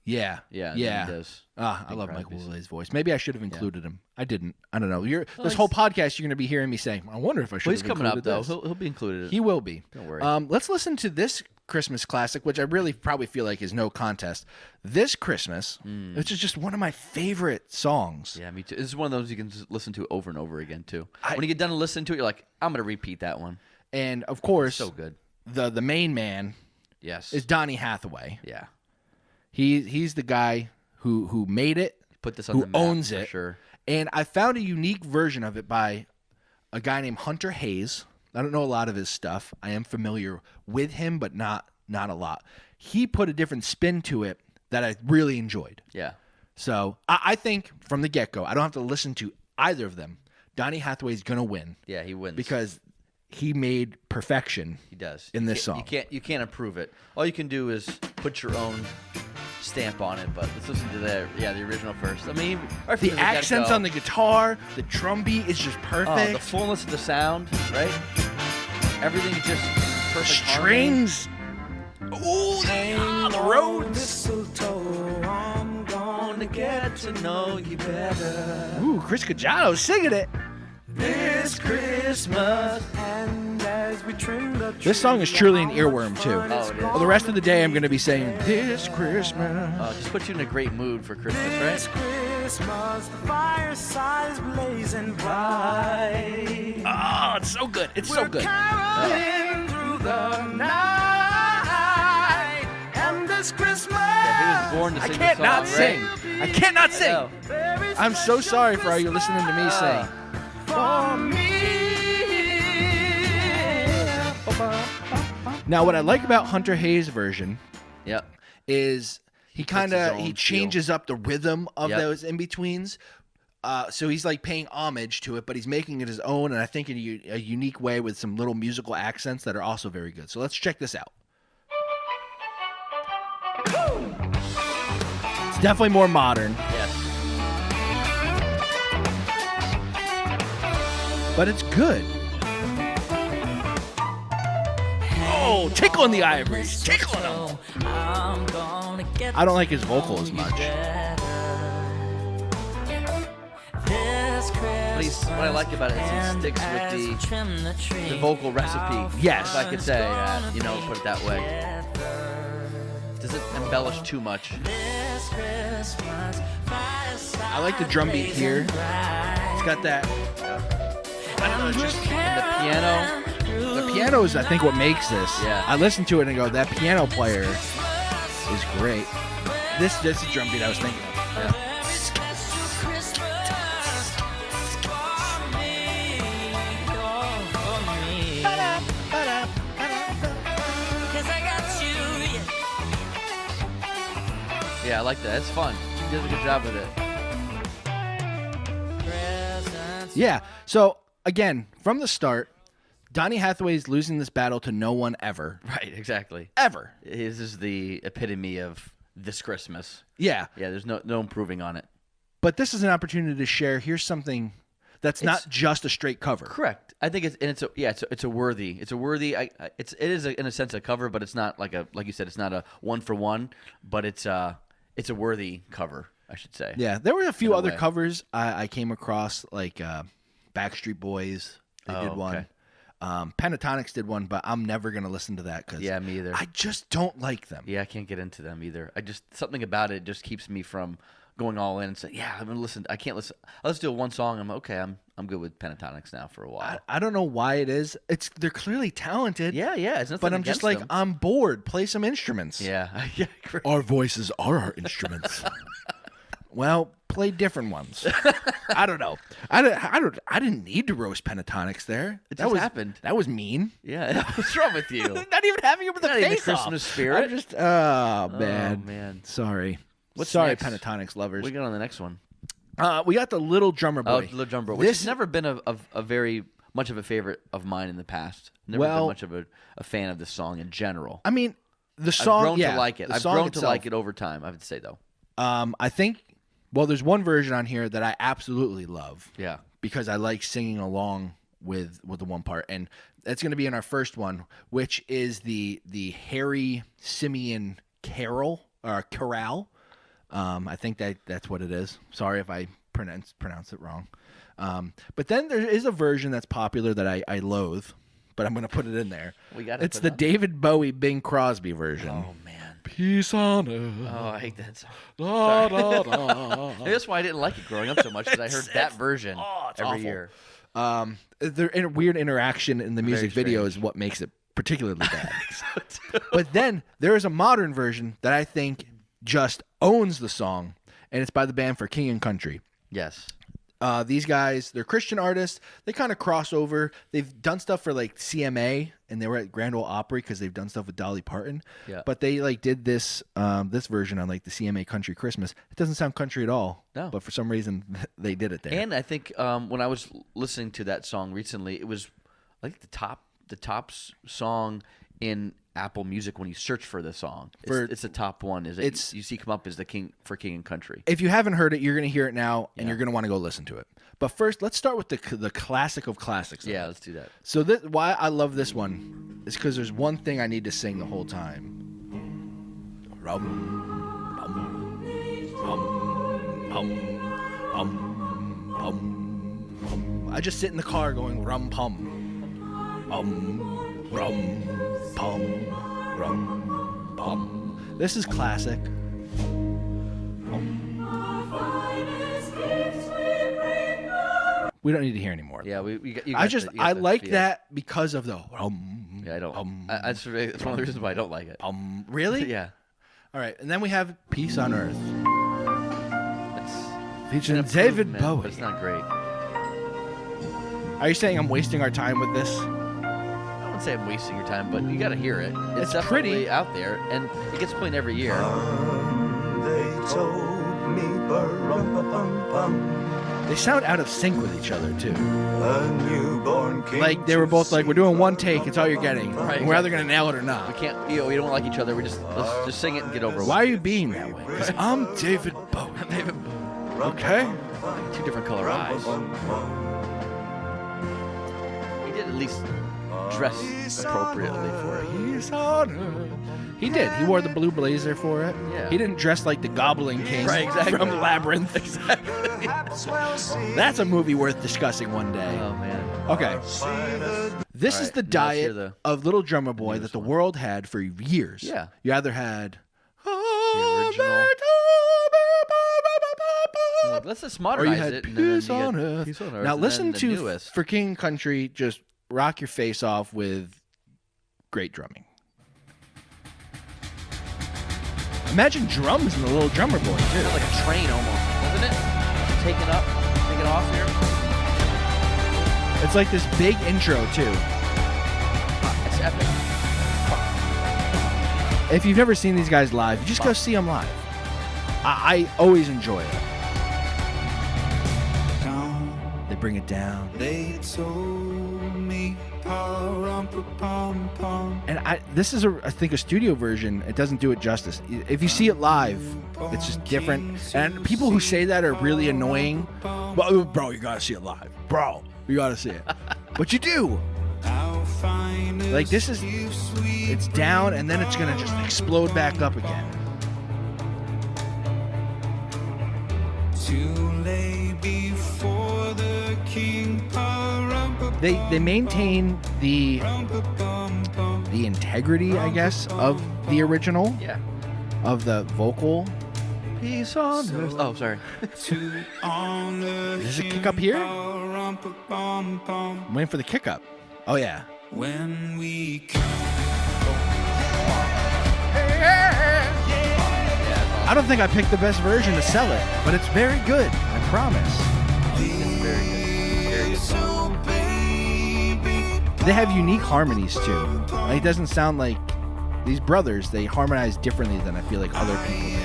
[SPEAKER 1] Yeah,
[SPEAKER 2] Yeah.
[SPEAKER 1] yeah.
[SPEAKER 2] He does.
[SPEAKER 1] I
[SPEAKER 2] Bing
[SPEAKER 1] love Michael
[SPEAKER 2] Crosby's.
[SPEAKER 1] Bublé's voice. Maybe I should have included him. I didn't. I don't know. This whole podcast, you're going to be hearing me saying, "I wonder if I should."
[SPEAKER 2] Well, he's
[SPEAKER 1] have
[SPEAKER 2] coming up
[SPEAKER 1] included
[SPEAKER 2] though.
[SPEAKER 1] this."
[SPEAKER 2] He'll be included.
[SPEAKER 1] He will be.
[SPEAKER 2] Don't worry.
[SPEAKER 1] Let's listen to this Christmas classic, which I really probably feel like is no contest. This Christmas, which is just one of my favorite songs.
[SPEAKER 2] Yeah, me too. This is one of those you can just listen to over and over again too. When you get done listening to it, you're like, I'm gonna repeat that one.
[SPEAKER 1] And of course,
[SPEAKER 2] So good.
[SPEAKER 1] the main man
[SPEAKER 2] Yes.
[SPEAKER 1] is Donny Hathaway.
[SPEAKER 2] Yeah.
[SPEAKER 1] He's the guy who made it,
[SPEAKER 2] Put this on
[SPEAKER 1] who
[SPEAKER 2] the map
[SPEAKER 1] owns
[SPEAKER 2] for
[SPEAKER 1] it.
[SPEAKER 2] sure.
[SPEAKER 1] And I found a unique version of it by a guy named Hunter Hayes. I don't know a lot of his stuff. I am familiar with him, but not a lot. He put a different spin to it that I really enjoyed.
[SPEAKER 2] Yeah.
[SPEAKER 1] So I think from the get-go, I don't have to listen to either of them. Donny Hathaway's going to win
[SPEAKER 2] Yeah, he wins
[SPEAKER 1] because he made perfection.
[SPEAKER 2] he does
[SPEAKER 1] in
[SPEAKER 2] You
[SPEAKER 1] this
[SPEAKER 2] can't-
[SPEAKER 1] song.
[SPEAKER 2] You can't improve it. All you can do is put your own stamp on it. But let's listen to the original first. I mean, right from
[SPEAKER 1] The accents on the guitar, the drum beat is just perfect.
[SPEAKER 2] the fullness of the sound, right? Everything is just perfect. harmony.
[SPEAKER 1] Strings. Ooh, the roads.
[SPEAKER 2] I'm gonna get to know you better
[SPEAKER 1] Ooh, Chris Cajado singing it.
[SPEAKER 2] this Christmas.
[SPEAKER 1] This song is truly an earworm too.
[SPEAKER 2] Oh, it is.
[SPEAKER 1] Well, the rest of the day, I'm going to be saying this Christmas.
[SPEAKER 2] Just puts you in a great mood for Christmas, right?
[SPEAKER 5] Christmas, the fireside is blazing bright.
[SPEAKER 1] Oh, it's so good. It's so good.
[SPEAKER 5] Caroling through the night, and this Christmas,
[SPEAKER 2] Yeah, he was born to
[SPEAKER 1] I
[SPEAKER 2] sing
[SPEAKER 1] can't
[SPEAKER 2] the song,
[SPEAKER 1] not sing.
[SPEAKER 2] right?
[SPEAKER 1] I can't not sing.
[SPEAKER 2] know.
[SPEAKER 1] I'm so sorry for all you listening to me sing.
[SPEAKER 5] for me.
[SPEAKER 1] Now, what I like about Hunter Hayes' version
[SPEAKER 2] Yep.
[SPEAKER 1] is he kind
[SPEAKER 2] his
[SPEAKER 1] of
[SPEAKER 2] own
[SPEAKER 1] he
[SPEAKER 2] feel.
[SPEAKER 1] changes up the rhythm of
[SPEAKER 2] Yep.
[SPEAKER 1] those in betweens. So he's like paying homage to it, but he's making it his own, and I think in a unique way with some little musical accents that are also very good. So let's check this out. It's definitely more modern,
[SPEAKER 2] Yes.
[SPEAKER 1] but it's good. Oh, tickle in the ivories, tickle in them. I don't like his vocal as much.
[SPEAKER 2] But what I like about it is he sticks with the vocal recipe.
[SPEAKER 1] Yes.
[SPEAKER 2] If I could say that, put it that way. Doesn't embellish too much.
[SPEAKER 1] I like the drum beat here. It's got that. I don't know, it's just
[SPEAKER 2] And the piano.
[SPEAKER 1] the piano is, I think, what makes this.
[SPEAKER 2] Yeah.
[SPEAKER 1] I listen to it and I go, that piano player is great. This is the drum beat I was thinking of.
[SPEAKER 2] Yeah, I like that. It's fun. He does a good job with it.
[SPEAKER 1] Yeah. So again, from the start, Donny Hathaway is losing this battle to no one ever.
[SPEAKER 2] Right, exactly.
[SPEAKER 1] Ever.
[SPEAKER 2] His is the epitome of this Christmas.
[SPEAKER 1] Yeah.
[SPEAKER 2] Yeah, there's no improving on it.
[SPEAKER 1] But this is an opportunity to share. Here's something that's not just a straight cover.
[SPEAKER 2] Correct. I think it's a worthy. It is in a sense a cover, but it's not like you said, it's not a one for one, but it's a worthy cover, I should say.
[SPEAKER 1] Yeah, there were a few other
[SPEAKER 2] way.
[SPEAKER 1] covers I came across, like Backstreet Boys. They did one.
[SPEAKER 2] Okay.
[SPEAKER 1] Pentatonix did one, but I'm never gonna listen to that because
[SPEAKER 2] Yeah, me either.
[SPEAKER 1] I just don't like them.
[SPEAKER 2] Yeah, I can't get into them either. Something about it just keeps me from going all in and saying, yeah, I'm gonna listen. I can't listen. I'll just do one song. I'm okay. I'm good with Pentatonix now for a while.
[SPEAKER 1] I don't know why it is. They're clearly talented.
[SPEAKER 2] Yeah, it's nothing.
[SPEAKER 1] But I'm just
[SPEAKER 2] against
[SPEAKER 1] like,
[SPEAKER 2] them.
[SPEAKER 1] I'm bored. Play some instruments.
[SPEAKER 2] Yeah, yeah. Great.
[SPEAKER 1] Our voices are our instruments. Well, play different ones. I don't know. I didn't need to roast Pentatonix there.
[SPEAKER 2] It just happened.
[SPEAKER 1] That was mean.
[SPEAKER 2] Yeah, what's wrong with you?
[SPEAKER 1] Not even having it with the
[SPEAKER 2] Not even the
[SPEAKER 1] face off.
[SPEAKER 2] Christmas spirit.
[SPEAKER 1] I'm just, man.
[SPEAKER 2] man.
[SPEAKER 1] Sorry.
[SPEAKER 2] What's
[SPEAKER 1] Sorry,
[SPEAKER 2] next?
[SPEAKER 1] Pentatonix lovers.
[SPEAKER 2] We got on the next one.
[SPEAKER 1] We got the Little Drummer Boy.
[SPEAKER 2] Oh, Little Drummer Boy, which has never been a very much of a favorite of mine in the past. Never been much of a fan of this song in general.
[SPEAKER 1] I mean, the song.
[SPEAKER 2] I've grown
[SPEAKER 1] yeah,
[SPEAKER 2] to like it.
[SPEAKER 1] the
[SPEAKER 2] I've
[SPEAKER 1] song
[SPEAKER 2] grown
[SPEAKER 1] itself,
[SPEAKER 2] to like it over time, I would say, though.
[SPEAKER 1] I think. Well, there's one version on here that I absolutely love.
[SPEAKER 2] Yeah.
[SPEAKER 1] Because I like singing along with the one part, and that's going to be in our first one, which is the Harry Simeon Chorale. I think that's what it is. Sorry if I pronounce it wrong. But then there is a version that's popular that I loathe, but I'm going to put it in there. It's the David Bowie Bing Crosby version.
[SPEAKER 2] Oh man.
[SPEAKER 1] Peace on earth.
[SPEAKER 2] Oh, I hate that song.
[SPEAKER 1] Da, da, da.
[SPEAKER 2] Maybe that's why I didn't like it growing up so much, because I heard that version
[SPEAKER 1] it's
[SPEAKER 2] every
[SPEAKER 1] awful.
[SPEAKER 2] year.
[SPEAKER 1] The weird interaction in the music
[SPEAKER 2] Very
[SPEAKER 1] video
[SPEAKER 2] strange.
[SPEAKER 1] is what makes it particularly bad. But then there is a modern version that I think just owns the song, and it's by the band For King and Country.
[SPEAKER 2] Yes.
[SPEAKER 1] These guys, they're Christian artists. They kind of cross over. They've done stuff for like CMA, and they were at Grand Ole Opry because they've done stuff with Dolly Parton.
[SPEAKER 2] Yeah.
[SPEAKER 1] But they like did this version on like the CMA Country Christmas. It doesn't sound country at all.
[SPEAKER 2] No.
[SPEAKER 1] But for some reason they did it there.
[SPEAKER 2] And I think when I was listening to that song recently, it was like the top song in Apple Music when you search for the song. It's the top one. You see come up as the King for King and Country.
[SPEAKER 1] If you haven't heard it, you're going to hear it now, and
[SPEAKER 2] Yeah.
[SPEAKER 1] you're going to want to go listen to it. But first, let's start with the classic of classics.
[SPEAKER 2] Yeah, let's do that.
[SPEAKER 1] So why I love this one is because there's one thing I need to sing the whole time. Rum, hum, hum, hum, hum, hum, hum. I just sit in the car going rum pum, rum pum, rum pum. This is classic. We don't need to hear anymore.
[SPEAKER 2] Yeah,
[SPEAKER 1] I like that because of the
[SPEAKER 2] Yeah, I don't. That's one of the reasons why I don't like it.
[SPEAKER 1] Really?
[SPEAKER 2] Yeah.
[SPEAKER 1] All right, and then we have Peace on Earth.
[SPEAKER 2] It's
[SPEAKER 1] Featuring
[SPEAKER 2] an
[SPEAKER 1] David
[SPEAKER 2] improvement,
[SPEAKER 1] Bowie.
[SPEAKER 2] but it's not great.
[SPEAKER 1] Are you saying I'm wasting our time with this?
[SPEAKER 2] I wouldn't say I'm wasting your time, but you got to hear it.
[SPEAKER 1] It's
[SPEAKER 2] It's
[SPEAKER 1] pretty.
[SPEAKER 2] definitely out there, and it gets played every year.
[SPEAKER 5] They told me, bum
[SPEAKER 1] They sound out of sync with each other too.
[SPEAKER 5] a newborn king.
[SPEAKER 1] Like they were both like, "We're doing one take. It's all you're getting.
[SPEAKER 2] Right,
[SPEAKER 1] And we're either gonna nail it or
[SPEAKER 2] We
[SPEAKER 1] not."
[SPEAKER 2] can't. We don't like each other. Let's just sing it and get over it.
[SPEAKER 1] Why are you being that way? Because I'm David Bowie. Okay.
[SPEAKER 2] Two different color eyes. He did at least dress appropriately for it.
[SPEAKER 1] Peace on Earth. He did. He wore the blue blazer for it.
[SPEAKER 2] Yeah.
[SPEAKER 1] He didn't dress like the Goblin King
[SPEAKER 2] Right, exactly.
[SPEAKER 1] from Labyrinth.
[SPEAKER 5] Perhaps we'll see.
[SPEAKER 1] That's a movie worth discussing one day.
[SPEAKER 2] Oh man.
[SPEAKER 1] Okay. This
[SPEAKER 2] All
[SPEAKER 1] is
[SPEAKER 2] right,
[SPEAKER 1] the
[SPEAKER 2] now let's hear
[SPEAKER 1] diet
[SPEAKER 2] the
[SPEAKER 1] of Little Drummer Boy that the world had for years.
[SPEAKER 2] Yeah.
[SPEAKER 1] You either had
[SPEAKER 2] original. Let's just
[SPEAKER 1] or
[SPEAKER 2] modernize
[SPEAKER 1] you had
[SPEAKER 2] it. And then
[SPEAKER 1] Peace
[SPEAKER 2] you get
[SPEAKER 1] on Earth.
[SPEAKER 2] Peace on Earth.
[SPEAKER 1] Now
[SPEAKER 2] and
[SPEAKER 1] listen
[SPEAKER 2] then the
[SPEAKER 1] to
[SPEAKER 2] newest.
[SPEAKER 1] For King and Country, just rock your face off with great drumming. Imagine drums in the Little Drummer Boy too.
[SPEAKER 2] Kind of like a train almost, wasn't it? Take it off here.
[SPEAKER 1] It's like this big intro too.
[SPEAKER 2] It's epic.
[SPEAKER 1] If you've never seen these guys live, you just go see them live. I always enjoy it. They bring it down.
[SPEAKER 5] They told me, pa-rum-pa-pum-pum.
[SPEAKER 1] And this is, I think, a studio version. It doesn't do it justice. If you see it live, it's just different. And people who say that are really annoying. Well, bro, you gotta see it live. Bro, you gotta see it. But you do. Like, this is, it's down, and then it's gonna just explode back up again. They maintain the integrity, I guess, of the original.
[SPEAKER 2] Yeah.
[SPEAKER 1] Of the vocal.
[SPEAKER 2] Peace on earth. Oh, sorry.
[SPEAKER 1] Is it kick up here? I'm waiting for the kick up. Oh yeah.
[SPEAKER 5] When we come.
[SPEAKER 1] I don't think I picked the best version to sell it, but it's very good. I promise.
[SPEAKER 2] It's very good. Very good song.
[SPEAKER 1] They have unique harmonies too. Like, it doesn't sound like these brothers. They harmonize differently than I feel like other people do.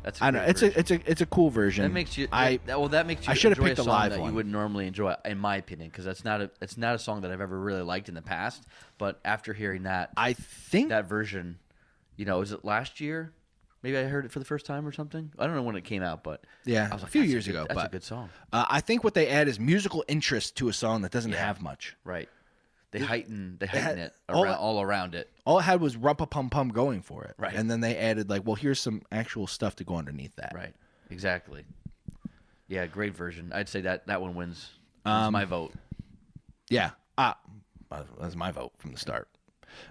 [SPEAKER 2] That's
[SPEAKER 1] I know it's a cool version.
[SPEAKER 2] That makes you. That makes you.
[SPEAKER 1] I should have
[SPEAKER 2] enjoy
[SPEAKER 1] picked
[SPEAKER 2] a
[SPEAKER 1] a
[SPEAKER 2] song
[SPEAKER 1] live
[SPEAKER 2] that
[SPEAKER 1] one.
[SPEAKER 2] you would normally enjoy, in my opinion, because it's not a song that I've ever really liked in the past. But after hearing that,
[SPEAKER 1] I think
[SPEAKER 2] that version, is it last year? Maybe I heard it for the first time or something. I don't know when it came out, but
[SPEAKER 1] yeah,
[SPEAKER 2] I was
[SPEAKER 1] a
[SPEAKER 2] like,
[SPEAKER 1] few
[SPEAKER 2] that's
[SPEAKER 1] years
[SPEAKER 2] good-
[SPEAKER 1] ago.
[SPEAKER 2] That's
[SPEAKER 1] but
[SPEAKER 2] a good song,
[SPEAKER 1] I think what they add is musical interest to a song that doesn't have much.
[SPEAKER 2] right? They heighten it
[SPEAKER 1] all-
[SPEAKER 2] all around it.
[SPEAKER 1] All it had was rumpa pum pum going for it,
[SPEAKER 2] Right.
[SPEAKER 1] And then they added like, well, here's some actual stuff to go underneath that,
[SPEAKER 2] Right. Exactly. Yeah, great version. I'd say that one wins. My vote.
[SPEAKER 1] Yeah. That's my vote from the start.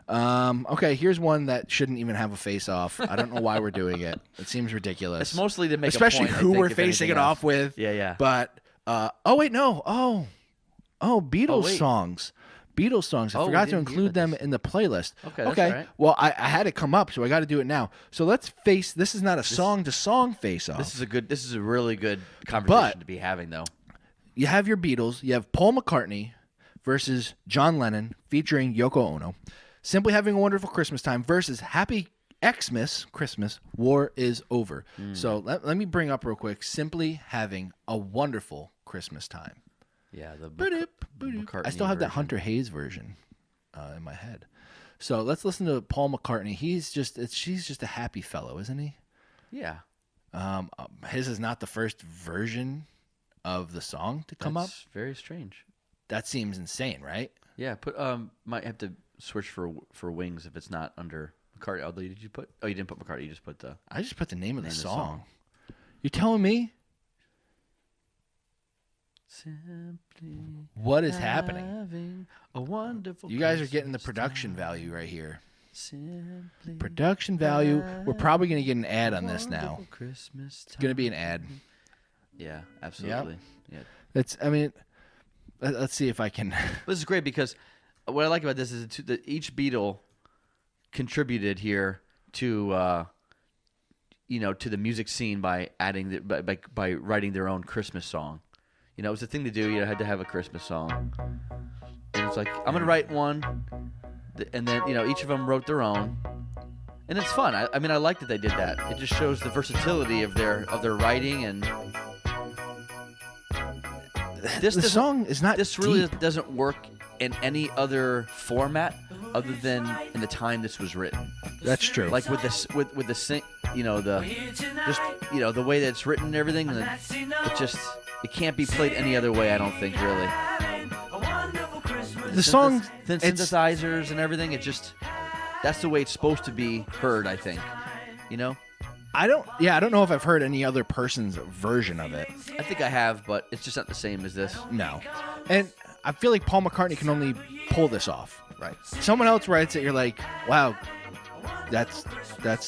[SPEAKER 1] Okay, here's one that shouldn't even have a face off. I don't know why we're doing it. It seems ridiculous.
[SPEAKER 2] It's mostly to make
[SPEAKER 1] especially
[SPEAKER 2] a point, I
[SPEAKER 1] who
[SPEAKER 2] think,
[SPEAKER 1] we're
[SPEAKER 2] if
[SPEAKER 1] facing it
[SPEAKER 2] anything
[SPEAKER 1] off
[SPEAKER 2] else.
[SPEAKER 1] with.
[SPEAKER 2] Yeah.
[SPEAKER 1] But oh wait, no. Oh, Beatles
[SPEAKER 2] wait.
[SPEAKER 1] songs. Beatles songs. I
[SPEAKER 2] Oh, we
[SPEAKER 1] forgot to
[SPEAKER 2] didn't hear
[SPEAKER 1] include them
[SPEAKER 2] this.
[SPEAKER 1] in the playlist.
[SPEAKER 2] Okay, that's all right.
[SPEAKER 1] Well, I had it come up, so I got to do it now. So let's face. This is not a song-to-song face-off.
[SPEAKER 2] This is a really good conversation to be having, though.
[SPEAKER 1] You have your Beatles. You have Paul McCartney versus John Lennon featuring Yoko Ono. Simply Having a Wonderful Christmas Time versus Happy Xmas, Christmas, War is Over. So let me bring up real quick. Simply Having a Wonderful Christmas Time.
[SPEAKER 2] Yeah, the
[SPEAKER 1] I still have that Hunter Hayes version in my head. So let's listen to Paul McCartney. She's just a happy fellow, isn't he?
[SPEAKER 2] Yeah.
[SPEAKER 1] His is not the first version of the song to come up.
[SPEAKER 2] That's very strange.
[SPEAKER 1] That seems insane, right?
[SPEAKER 2] Yeah, might have to switch for Wings if it's not under McCartney. Although you didn't put McCartney. You just put the.
[SPEAKER 1] I just put the name of the
[SPEAKER 2] Name of the
[SPEAKER 1] song.
[SPEAKER 2] song.
[SPEAKER 1] You telling me
[SPEAKER 2] Simply
[SPEAKER 1] what is happening?
[SPEAKER 2] having a wonderful.
[SPEAKER 1] You guys are getting the
[SPEAKER 2] Christmas
[SPEAKER 1] production
[SPEAKER 2] time.
[SPEAKER 1] value right here.
[SPEAKER 2] Simply
[SPEAKER 1] Production value. We're probably going to get an ad on this now.
[SPEAKER 2] wonderful Christmas
[SPEAKER 1] It's going to be
[SPEAKER 2] time.
[SPEAKER 1] an ad.
[SPEAKER 2] Yeah, absolutely. Yeah.
[SPEAKER 1] Let's see if I can.
[SPEAKER 2] This is great because what I like about this is that each Beatle contributed here to to the music scene by adding by writing their own Christmas song. It was a thing to do. You had to have a Christmas song, and it's like I'm gonna write one, and then each of them wrote their own, and it's fun. I like that they did that. It just shows the versatility of their writing and.
[SPEAKER 1] The song is not.
[SPEAKER 2] This really
[SPEAKER 1] deep.
[SPEAKER 2] doesn't work in any other format other than in the time this was written.
[SPEAKER 1] That's true.
[SPEAKER 2] Like with this, with the sing, the way that it's written and everything. It can't be played any other way. I don't think really.
[SPEAKER 1] The song.
[SPEAKER 2] The synthesizers and everything. That's the way it's supposed to be heard. I think.
[SPEAKER 1] I don't know if I've heard any other person's version of it.
[SPEAKER 2] I think I have, but it's just not the same as this.
[SPEAKER 1] No. And I feel like Paul McCartney can only pull this off.
[SPEAKER 2] Right.
[SPEAKER 1] Someone else writes it, you're like, wow, that's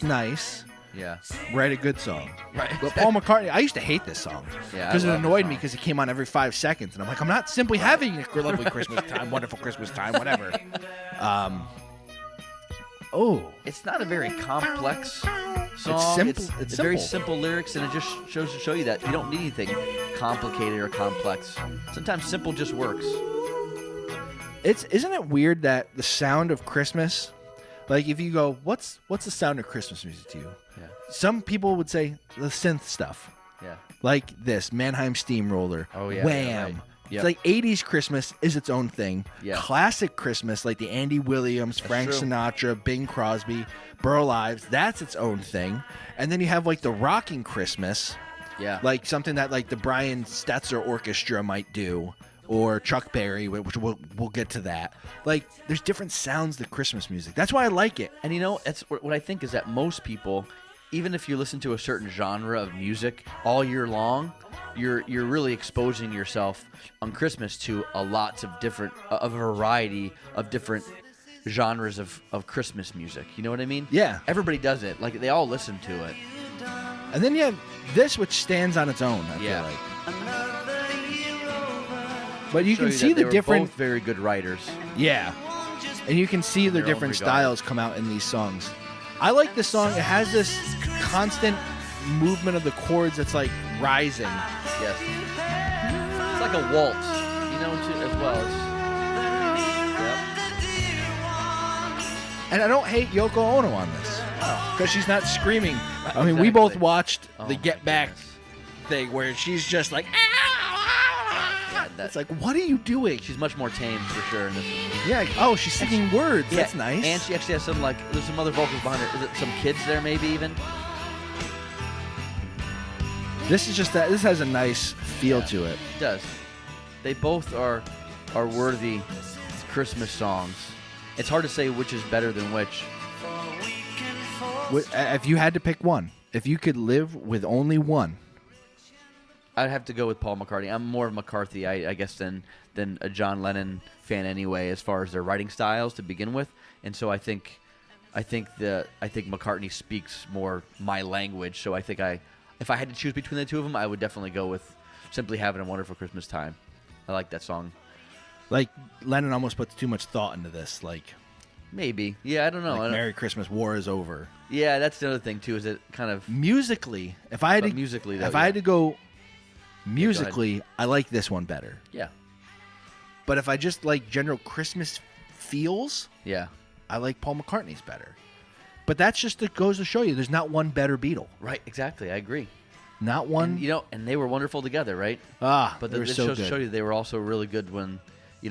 [SPEAKER 1] nice.
[SPEAKER 2] Yeah.
[SPEAKER 1] Write a good song.
[SPEAKER 2] Right.
[SPEAKER 1] But Paul McCartney, I used to hate this song.
[SPEAKER 2] Yeah, I
[SPEAKER 1] Because it
[SPEAKER 2] love the
[SPEAKER 1] annoyed
[SPEAKER 2] song.
[SPEAKER 1] me because it came on every 5 seconds. And I'm like, I'm not simply having a lovely Christmas time, wonderful Christmas time, whatever.
[SPEAKER 2] It's not a very complex song.
[SPEAKER 1] simple.
[SPEAKER 2] It's
[SPEAKER 1] It's
[SPEAKER 2] very
[SPEAKER 1] simple.
[SPEAKER 2] simple lyrics, and it just shows to show you that you don't need anything complicated or complex. Sometimes simple just works.
[SPEAKER 1] Isn't it weird that the sound of Christmas, like if you go, what's the sound of Christmas music to you?
[SPEAKER 2] Yeah.
[SPEAKER 1] some people would say the synth stuff.
[SPEAKER 2] Yeah.
[SPEAKER 1] Like this, Mannheim Steamroller.
[SPEAKER 2] Oh, yeah,
[SPEAKER 1] Wham.
[SPEAKER 2] yeah, right.
[SPEAKER 1] It's
[SPEAKER 2] Yep.
[SPEAKER 1] like 80s Christmas is its own thing.
[SPEAKER 2] Yeah.
[SPEAKER 1] Classic Christmas, like the Andy Williams, Frank
[SPEAKER 2] true.
[SPEAKER 1] Sinatra, Bing Crosby, Burl Ives, that's its own thing. And then you have like the rocking Christmas,
[SPEAKER 2] Yeah.
[SPEAKER 1] like something that like the Brian Stetzer Orchestra might do, or Chuck Berry, which we'll get to that. Like, there's different sounds to Christmas music. That's why I like it.
[SPEAKER 2] And that's what I think is that most people, even if you listen to a certain genre of music all year long, you're really exposing yourself on Christmas to a variety of different genres of Christmas music. You know what I mean?
[SPEAKER 1] Yeah.
[SPEAKER 2] Everybody does it. Like, they all listen to it.
[SPEAKER 1] And then you have this, which stands on its own, I
[SPEAKER 2] Yeah.
[SPEAKER 1] feel like. But you
[SPEAKER 2] Show
[SPEAKER 1] can
[SPEAKER 2] that
[SPEAKER 1] see
[SPEAKER 2] they
[SPEAKER 1] the
[SPEAKER 2] were
[SPEAKER 1] different...
[SPEAKER 2] both very good writers.
[SPEAKER 1] Yeah. And you can see the
[SPEAKER 2] their own
[SPEAKER 1] different
[SPEAKER 2] regard.
[SPEAKER 1] styles come out in these songs. I like this song. It has this constant movement of the chords that's like rising.
[SPEAKER 2] Yes. It's like a waltz, as well as.
[SPEAKER 1] And I don't hate Yoko Ono on this. Because she's not screaming. I mean, we
[SPEAKER 2] Exactly.
[SPEAKER 1] both watched
[SPEAKER 2] Oh
[SPEAKER 1] the
[SPEAKER 2] my
[SPEAKER 1] Get Back
[SPEAKER 2] goodness.
[SPEAKER 1] thing where she's just like,
[SPEAKER 2] Yeah,
[SPEAKER 1] it's like, what are you doing?
[SPEAKER 2] she's much more tame for sure in this one.
[SPEAKER 1] Yeah, oh, she's singing words. That's nice.
[SPEAKER 2] And she actually has some there's some other vocals behind her. Is it some kids there maybe even?
[SPEAKER 1] This is just that. This has a nice feel to it.
[SPEAKER 2] It does. They both are worthy Christmas songs. It's hard to say which is better than which.
[SPEAKER 1] If you had to pick one, if you could live with only one,
[SPEAKER 2] I'd have to go with Paul McCartney. I'm more of McCarthy, I guess, than a John Lennon fan anyway, as far as their writing styles to begin with. And so I think McCartney speaks more my language. So I think if I had to choose between the two of them, I would definitely go with Simply Having a Wonderful Christmas Time. I like that song.
[SPEAKER 1] like Lennon almost puts too much thought into this. Like
[SPEAKER 2] Maybe. Yeah, I don't know.
[SPEAKER 1] Like Merry Christmas, War is Over.
[SPEAKER 2] Yeah, that's the other thing too. Is it kind of
[SPEAKER 1] Musically, if I had
[SPEAKER 2] But
[SPEAKER 1] to
[SPEAKER 2] musically, though,
[SPEAKER 1] if I had
[SPEAKER 2] yeah.
[SPEAKER 1] to go musically, I like this one better.
[SPEAKER 2] yeah,
[SPEAKER 1] But if I just like general Christmas feels,
[SPEAKER 2] yeah.
[SPEAKER 1] I like Paul McCartney's better. But that's just it goes to show you there's not one better Beatle.
[SPEAKER 2] Right, exactly. I agree.
[SPEAKER 1] Not one.
[SPEAKER 2] And, and they were wonderful together, right?
[SPEAKER 1] But
[SPEAKER 2] But
[SPEAKER 1] they were
[SPEAKER 2] it
[SPEAKER 1] so
[SPEAKER 2] shows to
[SPEAKER 1] good.
[SPEAKER 2] show you they were also really good when,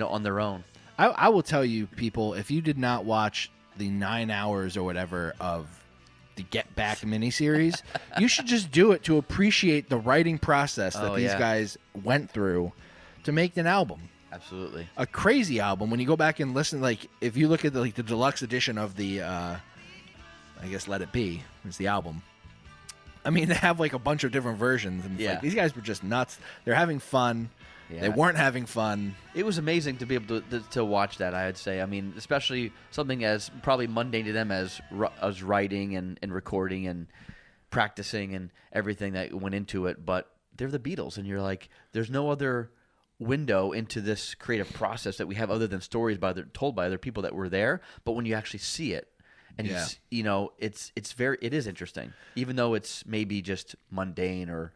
[SPEAKER 2] on their own.
[SPEAKER 1] I will tell you, people, if you did not watch the 9 hours or whatever of the Get Back miniseries, you should just do it to appreciate the writing process that
[SPEAKER 2] Oh,
[SPEAKER 1] these
[SPEAKER 2] yeah.
[SPEAKER 1] guys went through to make an album.
[SPEAKER 2] Absolutely.
[SPEAKER 1] A crazy album. When you go back and listen, like if you look at the deluxe edition of the, I guess Let It Be is the album. I mean, they have like a bunch of different versions, and it's
[SPEAKER 2] Yeah.
[SPEAKER 1] like, these guys were just nuts. They're having fun.
[SPEAKER 2] Yeah.
[SPEAKER 1] They weren't having fun.
[SPEAKER 2] It was amazing to be able to watch that, I would say. I mean, especially something as probably mundane to them as writing and recording and practicing and everything that went into it. But they're the Beatles, and you're like, there's no other window into this creative process that we have other than stories told by other people that were there. But when you actually see it, and
[SPEAKER 1] Yeah.
[SPEAKER 2] it is interesting, even though it's maybe just mundane or